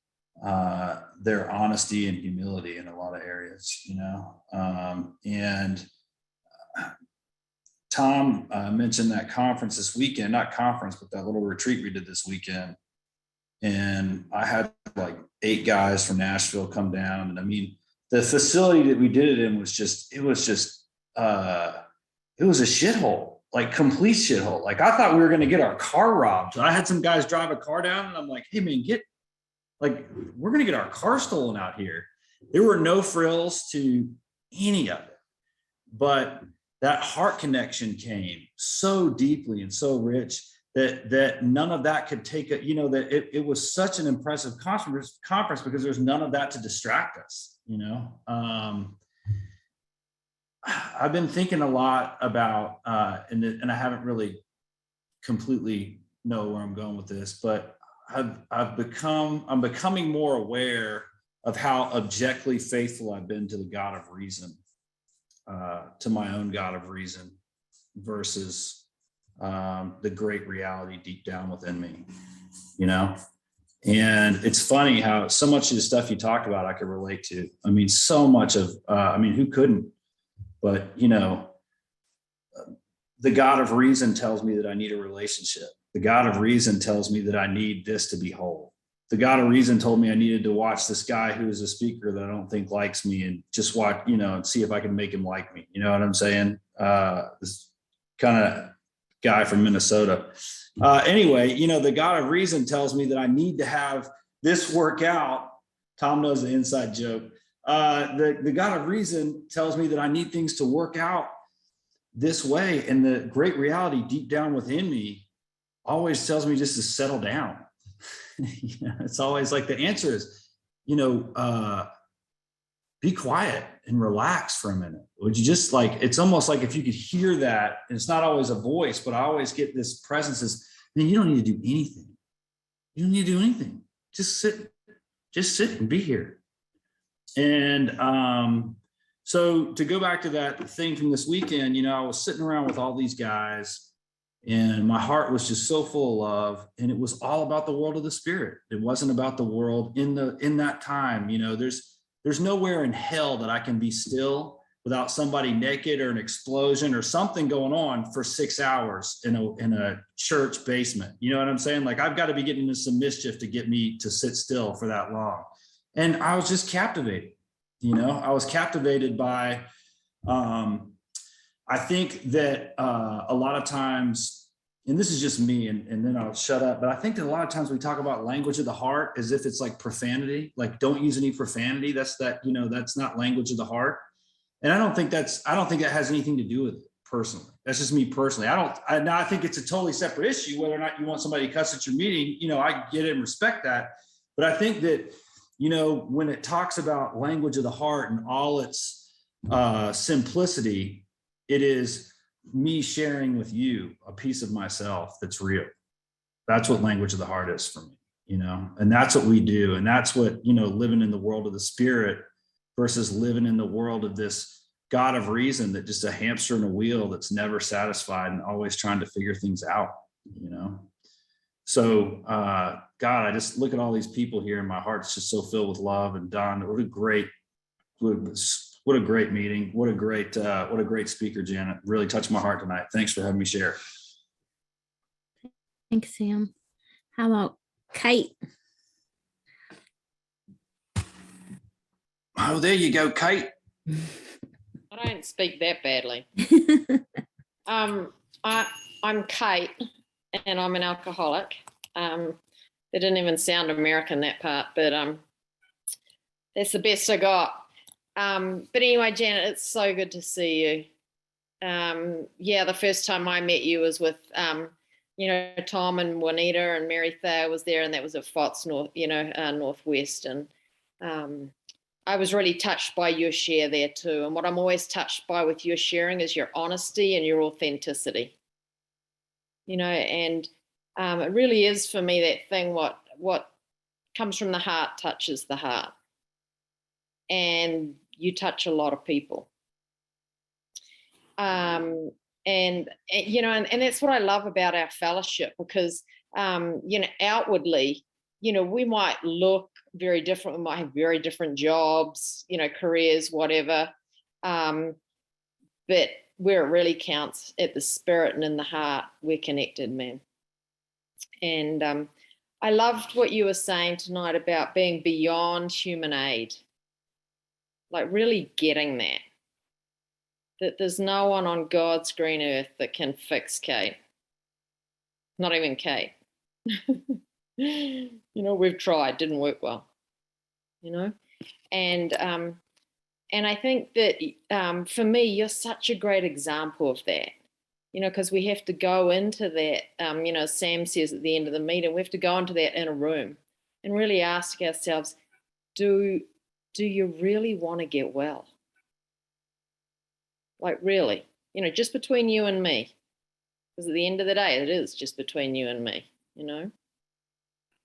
their honesty and humility in a lot of areas, and Tom mentioned that conference this weekend, not conference, but that little retreat we did this weekend. And I had like 8 guys from Nashville come down. And I mean, the facility that we did it in was it was a shithole, like complete shithole. Like I thought we were going to get our car robbed. I had some guys drive a car down, and I'm like, hey man, we're going to get our car stolen out here. There were no frills to any of it, but that heart connection came so deeply and so rich that none of that could take that it was such an impressive conference because there's none of that to distract us. I've been thinking a lot about, and I haven't really completely know where I'm going with this, but I'm becoming more aware of how objectively faithful I've been to the God of reason. To my own God of reason versus the great reality deep down within me, And it's funny how so much of the stuff you talked about I could relate to. I mean, so much of, who couldn't? But, the God of reason tells me that I need a relationship. The God of reason tells me that I need this to be whole. The God of reason told me I needed to watch this guy who's a speaker that I don't think likes me and just watch, and see if I can make him like me. You know what I'm saying? This kind of guy from Minnesota. Anyway, the God of reason tells me that I need to have this work out. Tom knows the inside joke. The God of reason tells me that I need things to work out this way. And the great reality deep down within me always tells me just to settle down. It's always like the answer is, be quiet and relax for a minute. Would you just it's almost like if you could hear that, and it's not always a voice, but I always get this presence is, man, you don't need to do anything. You don't need to do anything. Just sit and be here. And so to go back to that thing from this weekend, I was sitting around with all these guys, and my heart was just so full of love, and it was all about the world of the spirit. It wasn't about the world in that time. There's nowhere in hell that I can be still without somebody naked or an explosion or something going on for 6 hours in a church basement. You know what I'm saying? Like I've got to be getting into some mischief to get me to sit still for that long. And I was just captivated. You know, I was captivated by, I think that a lot of times, and this is just me, and then I'll shut up, but I think that a lot of times we talk about language of the heart as if it's like profanity, like don't use any profanity. That's not language of the heart. And I don't think that has anything to do with it personally. That's just me personally. I think it's a totally separate issue, whether or not you want somebody to cuss at your meeting. You know, I get it and respect that. But I think that, you know, when it talks about language of the heart and all its simplicity, it is me sharing with you a piece of myself that's real. That's what language of the heart is for me, you know, and that's what we do. And that's what, you know, living in the world of the spirit versus living in the world of this God of reason that just a hamster in a wheel that's never satisfied and always trying to figure things out, you know? So, God, I just look at all these people here and my heart's just so filled with love. And Don, what a great meeting. What a great speaker, Janet. Really touched my heart tonight. Thanks for having me share. Thanks, Sam. How about Kate? Oh, there you go, Kate. I don't speak that badly. I'm Kate, and I'm an alcoholic. It didn't even sound American, that part, but that's the best I got. But anyway, Janet, it's so good to see you. Yeah, the first time I met you was with, you know, Tom and Juanita and Mary Thayer was there, and that was at FOTS Northwest. And I was really touched by your share there too. And what I'm always touched by with your sharing is your honesty and your authenticity. You know, and it really is for me that thing, what comes from the heart touches the heart. And you touch a lot of people. And you know, and that's what I love about our fellowship, because, you know, outwardly, you know, we might look very different. We might have very different jobs, you know, careers, whatever. But where it really counts, at the spirit and in the heart, we're connected, man. And I loved what you were saying tonight about being beyond human aid. Like really getting that there's no one on God's green earth that can fix Kate. Not even Kate. You know, we've tried, didn't work well, you know? And I think that for me, you're such a great example of that, you know, because we have to go into that, you know, Sam says at the end of the meeting, we have to go into that inner room and really ask ourselves, do you really want to get well? Like really, you know, just between you and me, because at the end of the day, it is just between you and me, you know?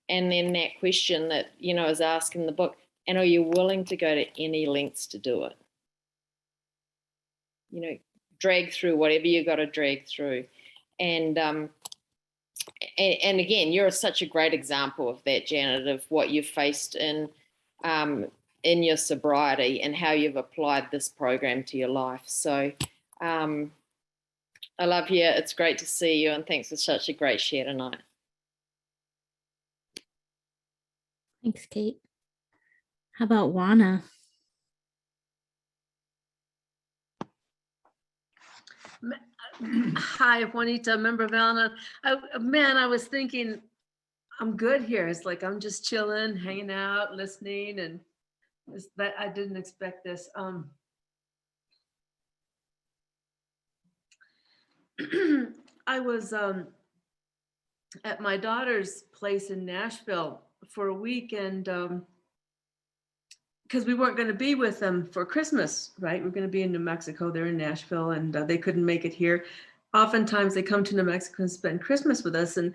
And then that question that, you know, is asked in the book, and are you willing to go to any lengths to do it? You know, drag through whatever you got to drag through. And again, you're such a great example of that, Janet, of what you've faced in your sobriety and how you've applied this program to your life. So I love you. It's great to see you, and thanks for such a great share tonight. Thanks, Kate. How about Juana? Hi, Juanita, member Valna. I was thinking, I'm good here. It's like I'm just chilling, hanging out, listening, and that I didn't expect this. I was at my daughter's place in Nashville for a week, and because we weren't going to be with them for Christmas, right? We're going to be in New Mexico. They're in Nashville, and they couldn't make it here. Oftentimes they come to New Mexico and spend Christmas with us, and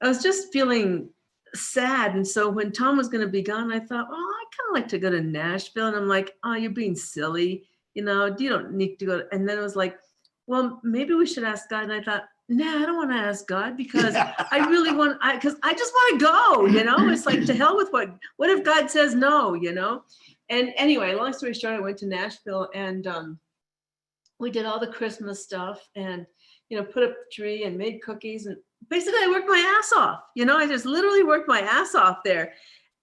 I was just feeling sad. And so when Tom was going to be gone, I thought, oh, I kind of like to go to Nashville. And I'm like, oh, you're being silly. You know, you don't need to go. And then it was like, well, maybe we should ask God. And I thought, nah, I don't want to ask God, because I really want, because I just want to go, you know, it's like, to hell with what if God says no, you know? And anyway, long story short, I went to Nashville, and we did all the Christmas stuff, and, you know, put up a tree and made cookies, and basically I worked my ass off, you know, I just literally worked my ass off there.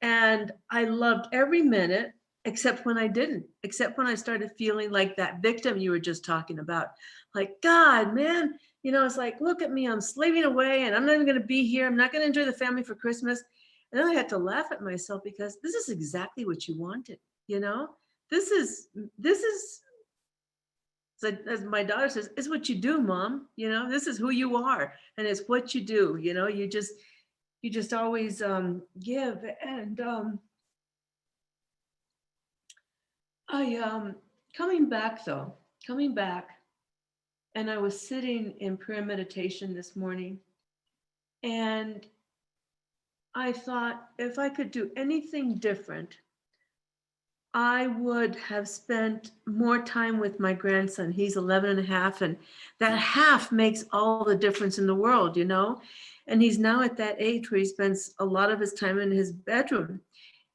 And I loved every minute. except when I didn't, except when I started feeling like that victim you were just talking about. Like, God, man, you know, it's like, look at me, I'm slaving away and I'm not even going to be here. I'm not going to enjoy the family for Christmas. And then I had to laugh at myself because this is exactly what you wanted, you know? This is as my daughter says, it's what you do, Mom. You know, this is who you are and it's what you do. You know, you just always give. And I coming back, and I was sitting in prayer meditation this morning, and I thought if I could do anything different, I would have spent more time with my grandson. He's 11 and a half, and that half makes all the difference in the world, you know? And he's now at that age where he spends a lot of his time in his bedroom.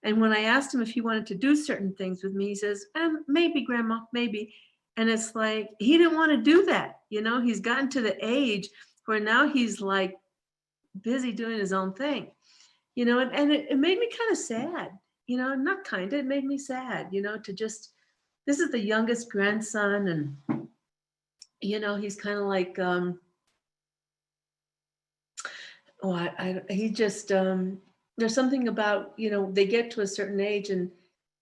And when I asked him if he wanted to do certain things with me, he says, maybe, Grandma, maybe. And it's like, he didn't want to do that. You know, he's gotten to the age where now he's like busy doing his own thing, you know, and it made me kind of sad. You know, not kind of, it made me sad, you know, to just, this is the youngest grandson. And, you know, he's kind of like, he just, there's something about, you know, they get to a certain age and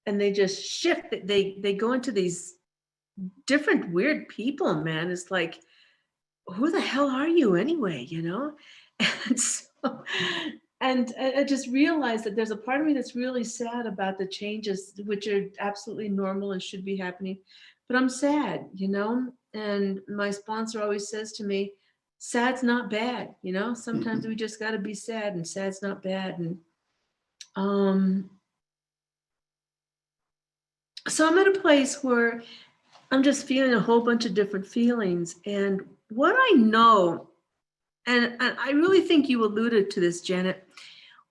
they just shift. They go into these different weird people, man. It's like, who the hell are you anyway, you know? And so, and I just realized that there's a part of me that's really sad about the changes, which are absolutely normal and should be happening. But I'm sad, you know? And my sponsor always says to me, sad's not bad, you know? Sometimes we just got to be sad, and sad's not bad. And so I'm at a place where I'm just feeling a whole bunch of different feelings. And what I know, and I really think you alluded to this, Janet,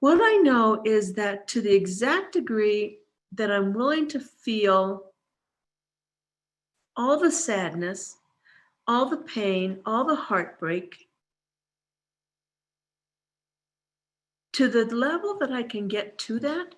what I know is that to the exact degree that I'm willing to feel all the sadness, all the pain, all the heartbreak, to the level that I can get to that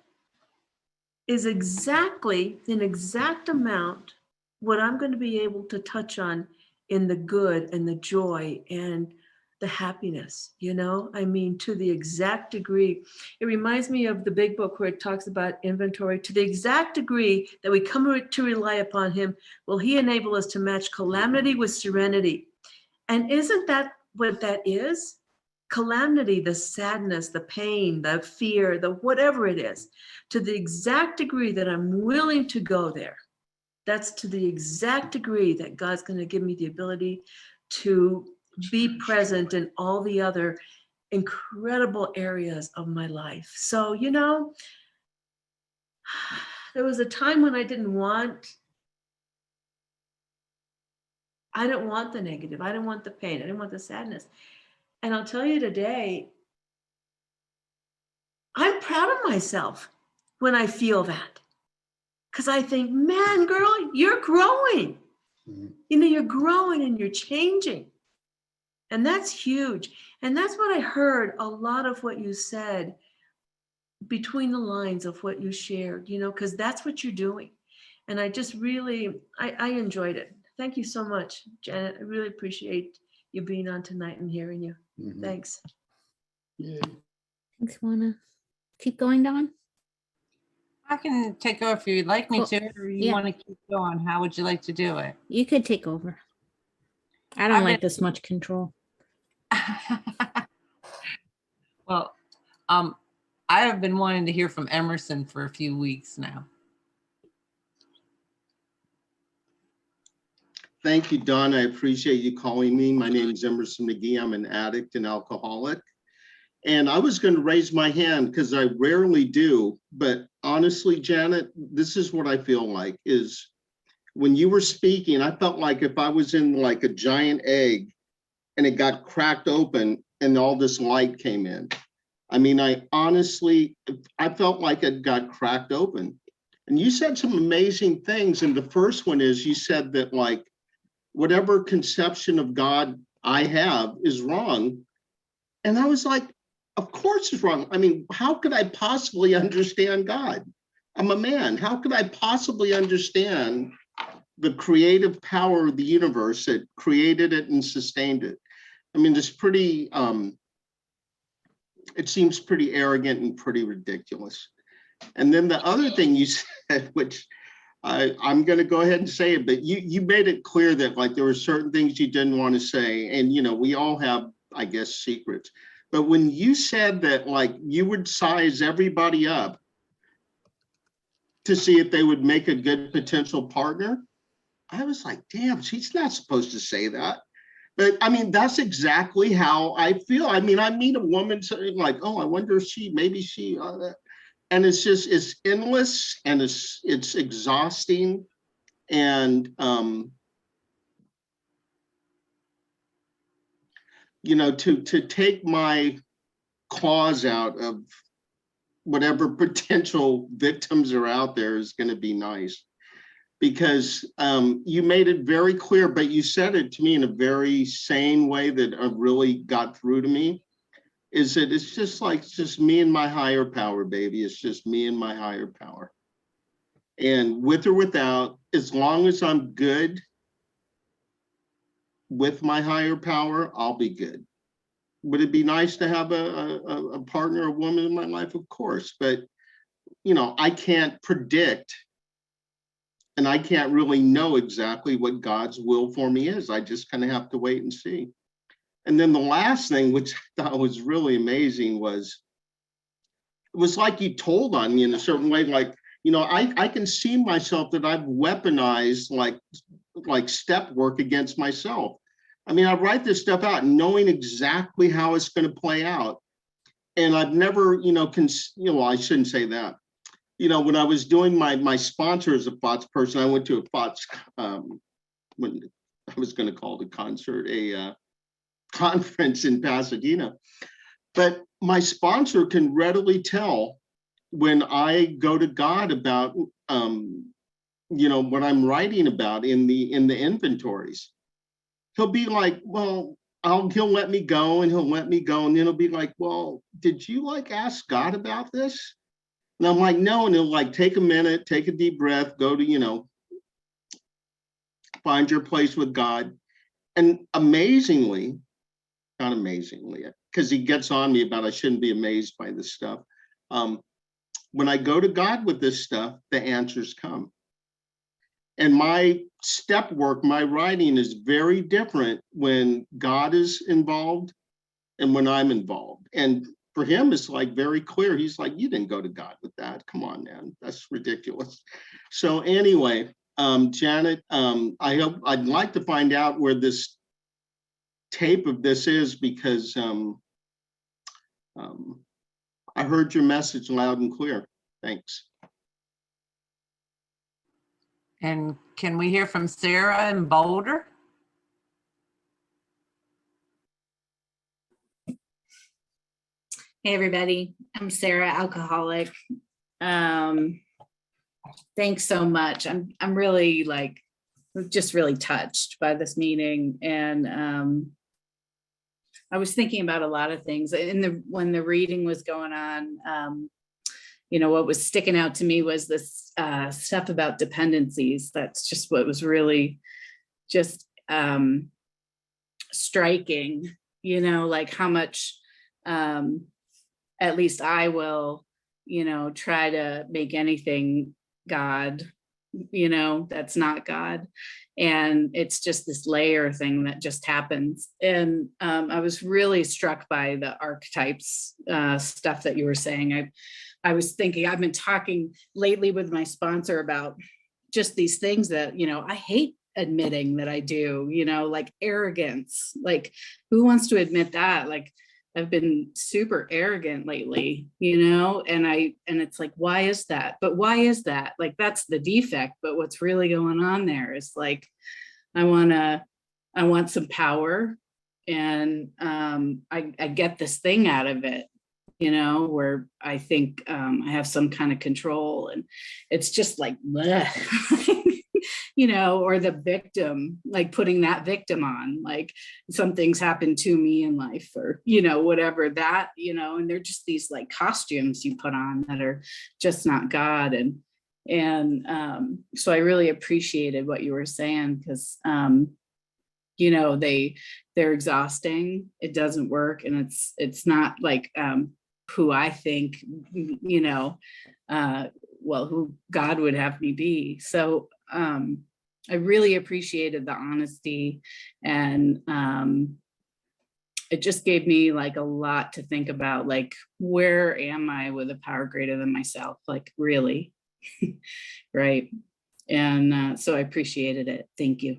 is exactly an exact amount what I'm going to be able to touch on in the good and the joy and the happiness, you know? I mean, to the exact degree. It reminds me of the big book where it talks about inventory. To the exact degree that we come to rely upon him, will he enable us to match calamity with serenity. And isn't that what that is? Calamity, the sadness, the pain, the fear, the whatever it is, to the exact degree that I'm willing to go there, that's to the exact degree that God's going to give me the ability to be present in all the other incredible areas of my life. So, you know, there was a time when I didn't want the negative. I didn't want the pain. I didn't want the sadness. And I'll tell you today, I'm proud of myself when I feel that. Because I think, man, girl, you're growing. You know, you're growing and you're changing. And that's huge. And that's what I heard a lot of what you said between the lines of what you shared, you know, because that's what you're doing. And I just really, I enjoyed it. Thank you so much, Janet. I really appreciate you being on tonight and hearing you. Thanks. Yeah. Thanks, Juana. Keep going, Dawn. I can take over if you'd like me Cool. to, or you Yeah. want to keep going. How would you like to do it? You could take over. I don't I've like this much control. Well, I have been wanting to hear from Emerson for a few weeks now. Thank you, Don. I appreciate you calling me. My name is Emerson McGee. I'm an addict and alcoholic. And I was going to raise my hand because I rarely do. But honestly, Janet, this is what I feel like is when you were speaking, I felt like if I was in like a giant egg and it got cracked open and all this light came in. I mean, I felt like it got cracked open. And you said some amazing things. And the first one is you said that like, whatever conception of God I have is wrong. And I was like, of course it's wrong. I mean, how could I possibly understand God? I'm a man. How could I possibly understand the creative power of the universe that created it and sustained it? I mean, it's pretty, it seems pretty arrogant and pretty ridiculous. And then the other thing you said, which I'm going to go ahead and say it, but you made it clear that like there were certain things you didn't want to say. And, you know, we all have, I guess, secrets. But when you said that like you would size everybody up to see if they would make a good potential partner, I was like, damn, she's not supposed to say that. But I mean, that's exactly how I feel. I mean, I meet a woman saying like, oh, I wonder if maybe she, and it's just, it's endless and it's exhausting. And, you know, to take my claws out of whatever potential victims are out there is going to be nice. Because you made it very clear, but you said it to me in a very sane way that really got through to me, is that it's just like, it's just me and my higher power, baby. It's just me and my higher power. And with or without, as long as I'm good with my higher power, I'll be good. Would it be nice to have a partner, a woman in my life? Of course, but you know, I can't predict. And I can't really know exactly what God's will for me is. I just kind of have to wait and see. And then the last thing, which I thought was really amazing, was it was like you told on me in a certain way, like, you know, I can see myself that I've weaponized like step work against myself. I mean, I write this stuff out knowing exactly how it's going to play out. And I've never, you know, I shouldn't say that. You know, when I was doing my sponsor as a FOTS person, I went to a FOTS, when I was going to call the concert, a conference in Pasadena. But my sponsor can readily tell when I go to God about, you know, what I'm writing about in the inventories. He'll be like, well, he'll let me go and he'll let me go. And then he'll be like, well, did you like ask God about this? And I'm like, no, and he'll like take a minute, take a deep breath, go to, you know, find your place with God. And amazingly, not amazingly, because he gets on me about I shouldn't be amazed by this stuff. When I go to God with this stuff, the answers come. And my step work, my writing is very different when God is involved and when I'm involved. And for him, it's like very clear. He's like, you didn't go to God with that. Come on, man. That's ridiculous. So anyway, Janet, I'd like to find out where this tape of this is, because I heard your message loud and clear. Thanks. And can we hear from Sarah in Boulder? Hey everybody, I'm Sarah, alcoholic. Thanks so much. I'm really just really touched by this meeting, and I was thinking about a lot of things when the reading was going on. You know, what was sticking out to me was this stuff about dependencies. That's just what was really just striking. You know, like how much. At least I will, you know, try to make anything God, you know, that's not God. And it's just this layer thing that just happens. And I was really struck by the archetypes stuff that you were saying. I was thinking, I've been talking lately with my sponsor about just these things that, you know, I hate admitting that I do, you know, like arrogance. Like, who wants to admit that? Like, I've been super arrogant lately, you know, and it's like, why is that? But why is that? Like, that's the defect. But what's really going on there is like, I want some power, and I get this thing out of it, you know, where I think I have some kind of control, and it's just like, bleh. you know, or the victim, like putting that victim on, like something's happened to me in life, or, you know, whatever that, you know, and they're just these like costumes you put on that are just not God. And so I really appreciated what you were saying, because you know, they're exhausting, it doesn't work, and it's not like who I think, you know, well, who God would have me be. So I really appreciated the honesty, and it just gave me like a lot to think about, like, where am I with a power greater than myself, like, really? Right. And so I appreciated it. Thank you.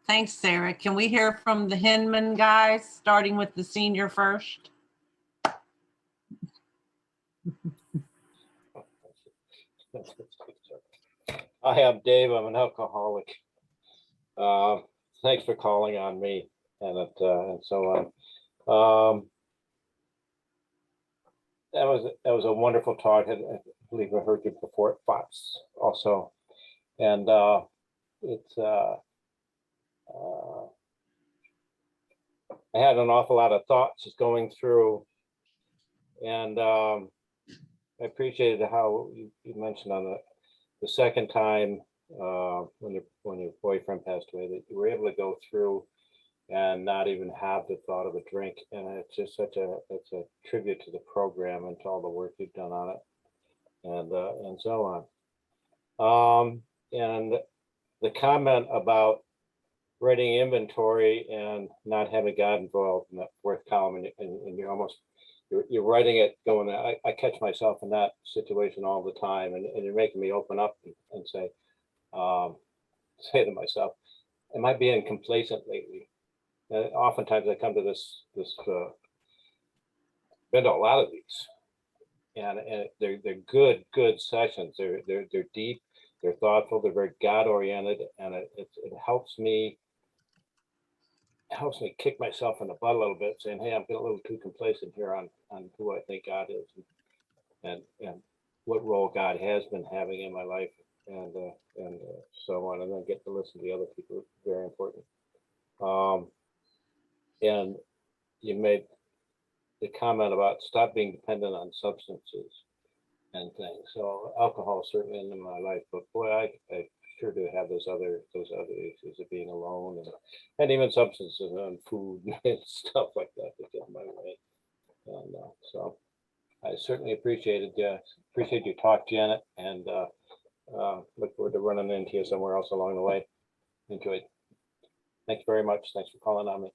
Thanks, Sarah. Can we hear from the Hinman guys, starting with the senior first? Hi, I'm Dave. I'm an alcoholic. Thanks for calling on me and so on. That was a wonderful talk. I believe I heard you before at Fox also, and it's I had an awful lot of thoughts just going through, and I appreciated how you mentioned on the second time when your boyfriend passed away, that you were able to go through and not even have the thought of a drink, and it's just it's a tribute to the program and to all the work you've done on it, and so on. And the comment about writing inventory and not having God involved in that fourth column, and you're writing it going, I catch myself in that situation all the time, and you're making me open up and say to myself, am I being complacent lately? And oftentimes I come to this been to a lot of these, and they're good sessions. They're deep, they're thoughtful, they're very God oriented, and it helps me kick myself in the butt a little bit, saying, hey, I'm getting a little too complacent here on who I think God is, and what role God has been having in my life, and so on, and then get to listen to the other people is very important. And you made the comment about stop being dependent on substances and things. So alcohol is certainly in my life, but boy, I sure do have those other issues of being alone, and even substances and food and stuff like that get in my way. And so I certainly appreciate your talk, Janet, and look forward to running into you somewhere else along the way. Enjoyed. Thanks very much. Thanks for calling on me.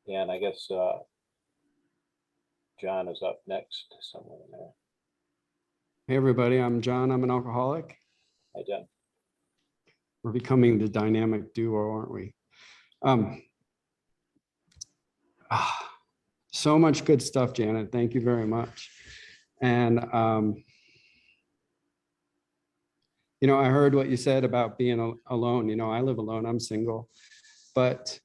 And I guess John is up next somewhere in there. Hey everybody, I'm John. I'm an alcoholic. Hi, John. We're becoming the dynamic duo, aren't we? So much good stuff, Janet. Thank you very much. And you know, I heard what you said about being alone. You know, I live alone. I'm single, but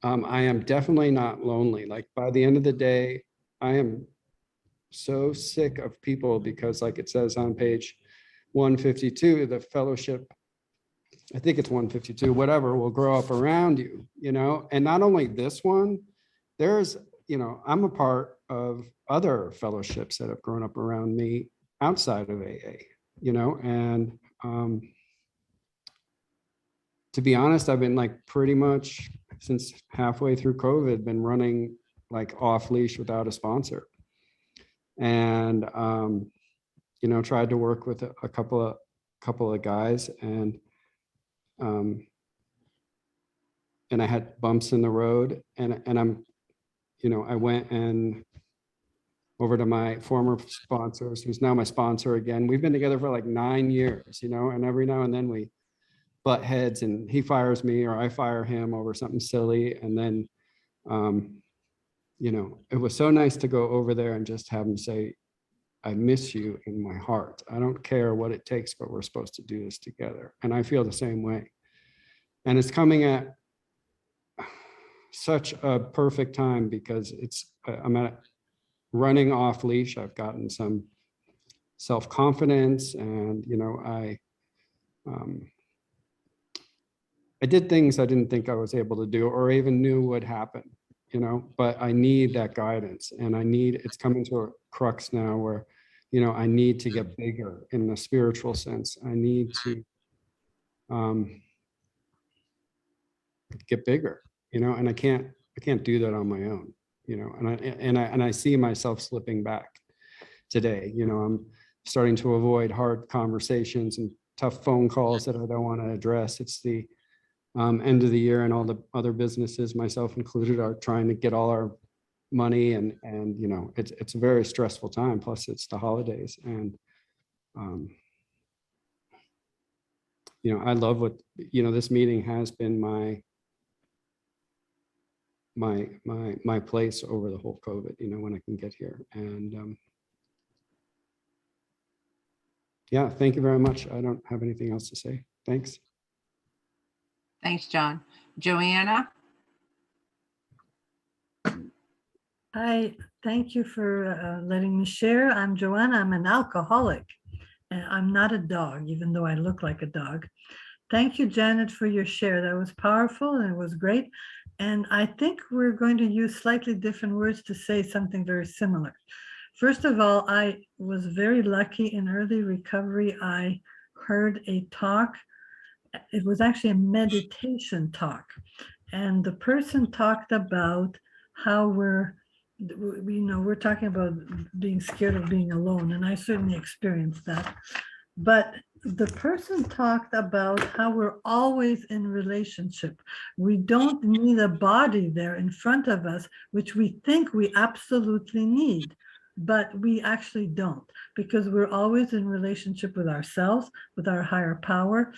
I am definitely not lonely. Like by the end of the day, I am so sick of people, because like it says on page 152, the fellowship, I think it's 152, whatever, will grow up around you, you know. And not only this one, there's, you know, I'm a part of other fellowships that have grown up around me outside of AA, you know. And to be honest, I've been like pretty much since halfway through COVID been running like off leash without a sponsor. And you know, tried to work with a couple of guys, and I had bumps in the road, and I'm, you know, I went and over to my former sponsors, who's now my sponsor again. We've been together for like 9 years, you know, and every now and then we butt heads, and he fires me or I fire him over something silly. And then, you know, it was so nice to go over there and just have him say, I miss you in my heart. I don't care what it takes, but we're supposed to do this together. And I feel the same way. And it's coming at such a perfect time, because I'm at running off leash. I've gotten some self-confidence. And, I did things I didn't think I was able to do or even knew would happen, but I need that guidance, and it's coming to a crux now where, I need to get bigger in the spiritual sense. I need to get bigger, and I can't do that on my own, and I see myself slipping back today. I'm starting to avoid hard conversations and tough phone calls that I don't want to address. It's the end of the year, and all the other businesses, myself included, are trying to get all our money, and it's a very stressful time. Plus it's the holidays, and I love what this meeting has been my place over the whole COVID, when I can get here. And yeah, thank you very much. I don't have anything else to say. Thanks. Thanks, John. Joanna? Hi, thank you for letting me share. I'm Joanna. I'm an alcoholic, and I'm not a dog, even though I look like a dog. Thank you, Janet, for your share. That was powerful and it was great. And I think we're going to use slightly different words to say something very similar. First of all, I was very lucky in early recovery. I heard a talk. It was actually a meditation talk. And the person talked about how we're talking about being scared of being alone. And I certainly experienced that. But the person talked about how we're always in relationship. We don't need a body there in front of us, which we think we absolutely need, but we actually don't, because we're always in relationship with ourselves, with our higher power,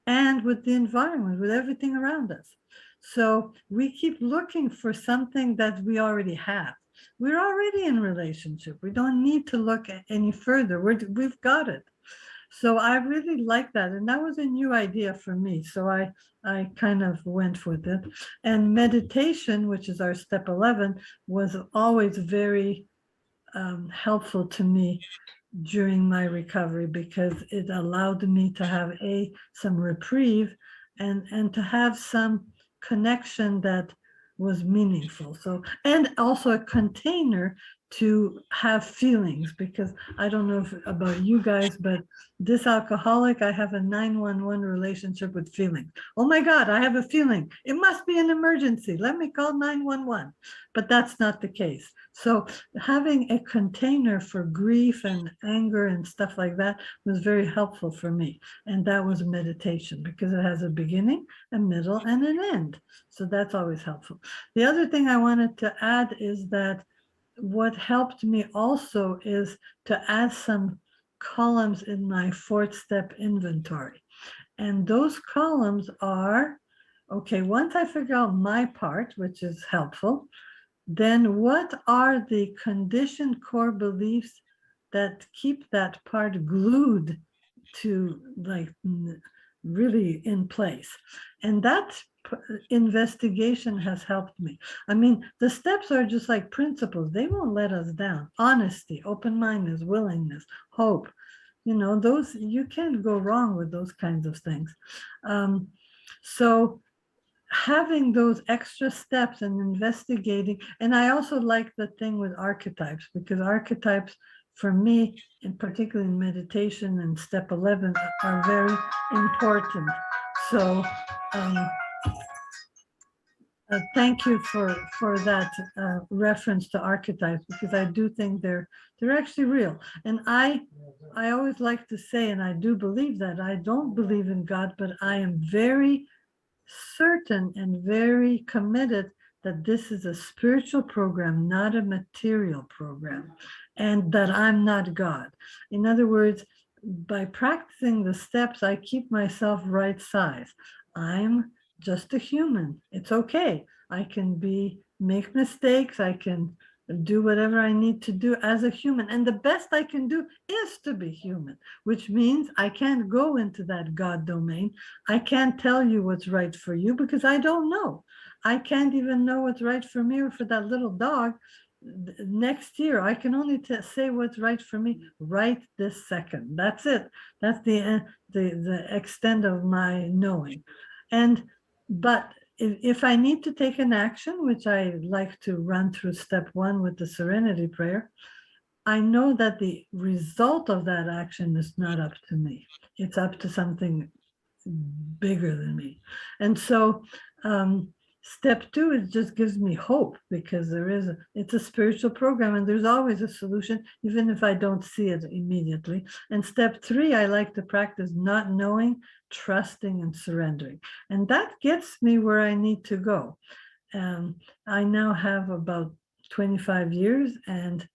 and with the environment, with everything around us. So we keep looking for something that we already have. We're already in relationship. We don't need to look any further. We've got it. So I really like that. And that was a new idea for me. So I kind of went with it. And meditation, which is our step 11, was always very helpful to me during my recovery, because it allowed me to have some reprieve and to have some connection that was meaningful. So, and also a container to have feelings, because I don't know about you guys, but this alcoholic, I have a 911 relationship with feelings. Oh my God, I have a feeling. It must be an emergency. Let me call 911. But that's not the case. So having a container for grief and anger and stuff like that was very helpful for me. And that was meditation, because it has a beginning, a middle, and an end. So that's always helpful. The other thing I wanted to add is that what helped me also is to add some columns in my 4th step inventory. And those columns are, okay, once I figure out my part, which is helpful, then what are the conditioned core beliefs that keep that part glued to, like, really in place? And that investigation has helped me. I mean, the steps are just like principles. They won't let us down. Honesty, open-mindedness, willingness, hope. Those, you can't go wrong with those kinds of things. So having those extra steps and investigating, and I also like the thing with archetypes, because archetypes for me, in particular in meditation and step 11, are very important. So thank you for that reference to archetypes, because I do think they're actually real. And I always like to say, and I do believe that, I don't believe in God, but I am very certain and very committed that this is a spiritual program, not a material program, and that I'm not God. In other words, by practicing the steps, I keep myself right size. I'm just a human. It's okay. I can make mistakes. I can do whatever I need to do as a human. And the best I can do is to be human, which means I can't go into that God domain. I can't tell you what's right for you, because I don't know. I can't even know what's right for me or for that little dog, next year, I can only say what's right for me right this second. That's it. That's the extent of my knowing. But if I need to take an action, which I like to run through step 1 with the serenity prayer, I know that the result of that action is not up to me. It's up to something bigger than me. And so step 2, it just gives me hope, because it's a spiritual program and there's always a solution, even if I don't see it immediately. And step 3, I like to practice not knowing, trusting, and surrendering. And that gets me where I need to go. I now have about 25 years and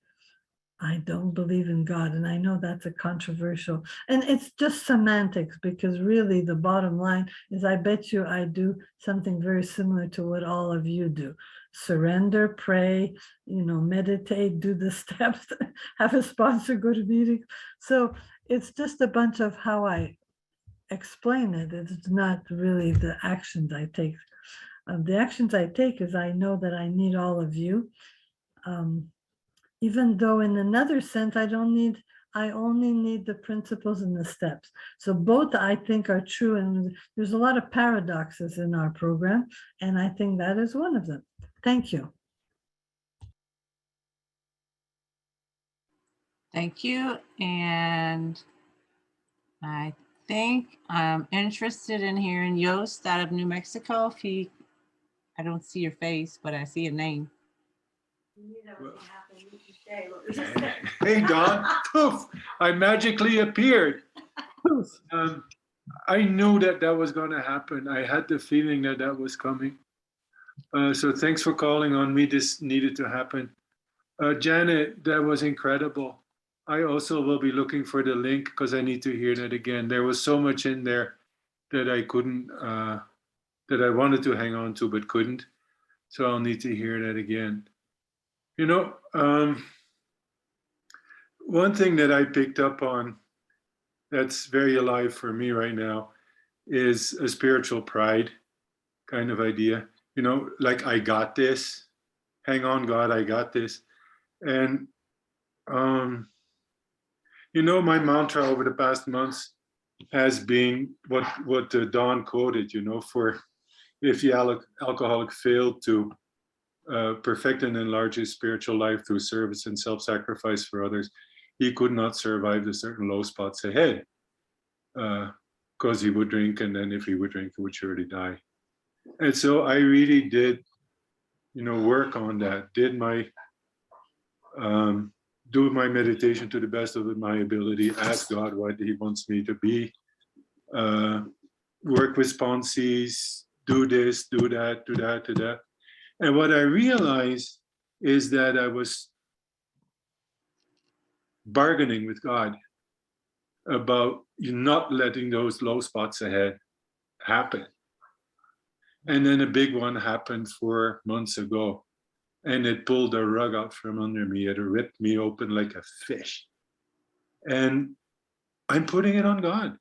I don't believe in God. And I know that's a controversial, and it's just semantics, because really the bottom line is I bet you I do something very similar to what all of you do. Surrender, pray, meditate, do the steps, have a sponsor, go to meetings. So it's just a bunch of how I explain it. It's not really the actions I take. The actions I take is I know that I need all of you. Even though in another sense, I only need the principles and the steps. So both I think are true. And there's a lot of paradoxes in our program. And I think that is one of them. Thank you. Thank you. And I think I'm interested in hearing Yost out of New Mexico. I don't see your face, but I see a name. Hey, Don. Poof, I magically appeared. I knew that was going to happen. I had the feeling that was coming. So thanks for calling on me. This needed to happen. Janet, that was incredible. I also will be looking for the link because I need to hear that again. There was so much in there that I couldn't, that I wanted to hang on to but couldn't. So I'll need to hear that again. One thing that I picked up on that's very alive for me right now is a spiritual pride kind of idea. Like, I got this. Hang on, God, I got this. And, my mantra over the past months has been what Don quoted, for if the alcoholic failed to perfect and enlarge his spiritual life through service and self-sacrifice for others, he could not survive the certain low spots ahead, because he would drink, and then if he would drink, he would surely die. And so I really did, work on that, do my meditation to the best of my ability, ask God what he wants me to be, work with sponsees, do this, do that, do that, do that. And what I realized is that I was bargaining with God about not letting those low spots ahead happen. And then a big one happened 4 months ago, and it pulled the rug out from under me. It ripped me open like a fish. And I'm putting it on God,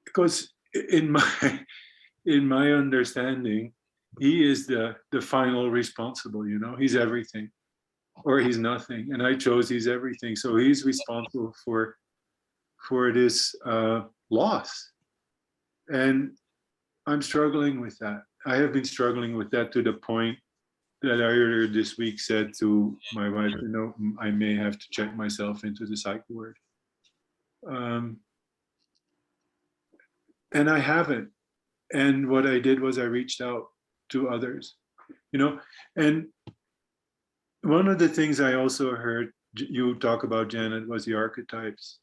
because in my understanding, he is the final responsible. He's everything or he's nothing, and I chose he's everything. So he's responsible for this loss, and I'm struggling with that. I have been struggling with that to the point that I earlier this week said to my wife, I may have to check myself into the psych ward. And I haven't. And what I did was I reached out to others, and one of the things I also heard you talk about, Janet, was the archetypes.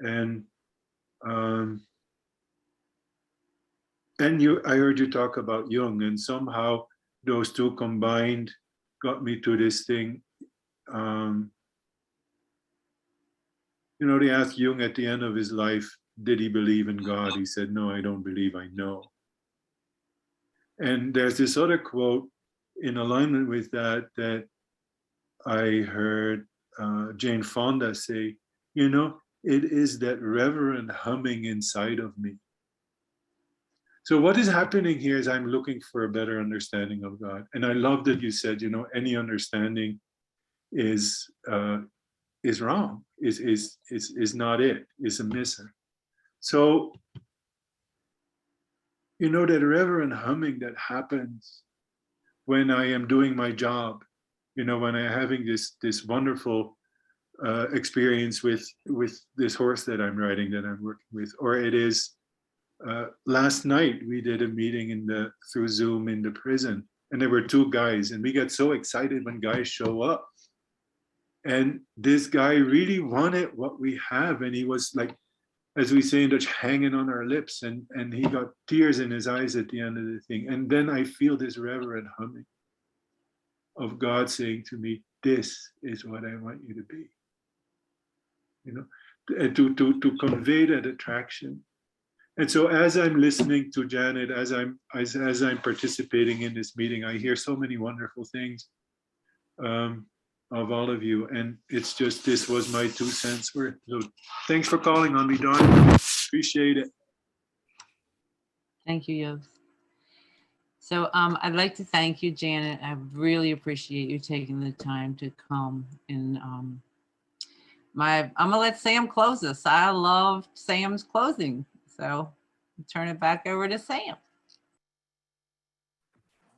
And I heard you talk about Jung, and somehow those two combined got me to this thing. They asked Jung at the end of his life, did he believe in God? He said, no, I don't believe, I know. And there's this other quote in alignment with that I heard Jane Fonda say, it is that reverent humming inside of me. So what is happening here is I'm looking for a better understanding of God. And I love that you said, you know, any understanding is wrong, is not it, is a misser. So, you know, that reverent humming that happens when I am doing my job, you know, when I'm having this wonderful experience with this horse that I'm riding, that I'm working with, or it is last night we did a meeting through Zoom in the prison, and there were two guys, and we get so excited when guys show up. And this guy really wanted what we have, and he was like, as we say in Dutch, hanging on our lips, and he got tears in his eyes at the end of the thing. And then I feel this reverent humming of God saying to me, "This is what I want you to be." You know, to convey that attraction. And so as I'm listening to Janet, as I'm participating in this meeting, I hear so many wonderful things of all of you. And it's just, this was my 2 cents worth. So thanks for calling on me, Dawn. Appreciate it. Thank you, Yost. So I'd like to thank you, Janet. I really appreciate you taking the time to come. And I'm gonna let Sam close this. I love Sam's closing. So I'll turn it back over to Sam.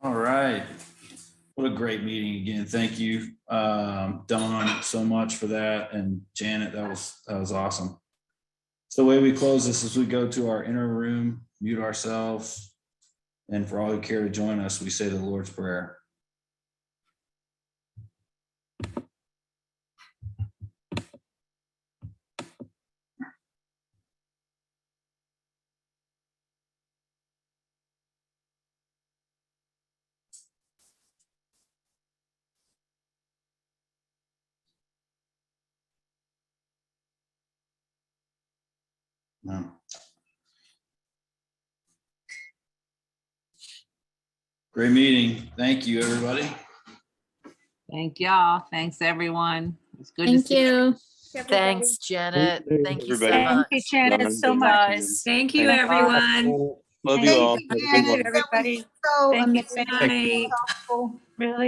All right. What a great meeting again. Thank you, Dawn, so much for that. And Janet, that was awesome. So the way we close this is we go to our inner room, mute ourselves, and for all who care to join us, we say the Lord's Prayer. Great meeting. Thank you, everybody. Thank y'all. Thanks, everyone. It's good to Thank see you. Thanks, Janet. Thank you so Everybody. much. Thank you, Janet, so Thank much. Guys. Thank you, Thank you. everyone. Love you Thank all. you, Have a good Janet. one. That was so Thank you. amazing. Good night. Helpful, really.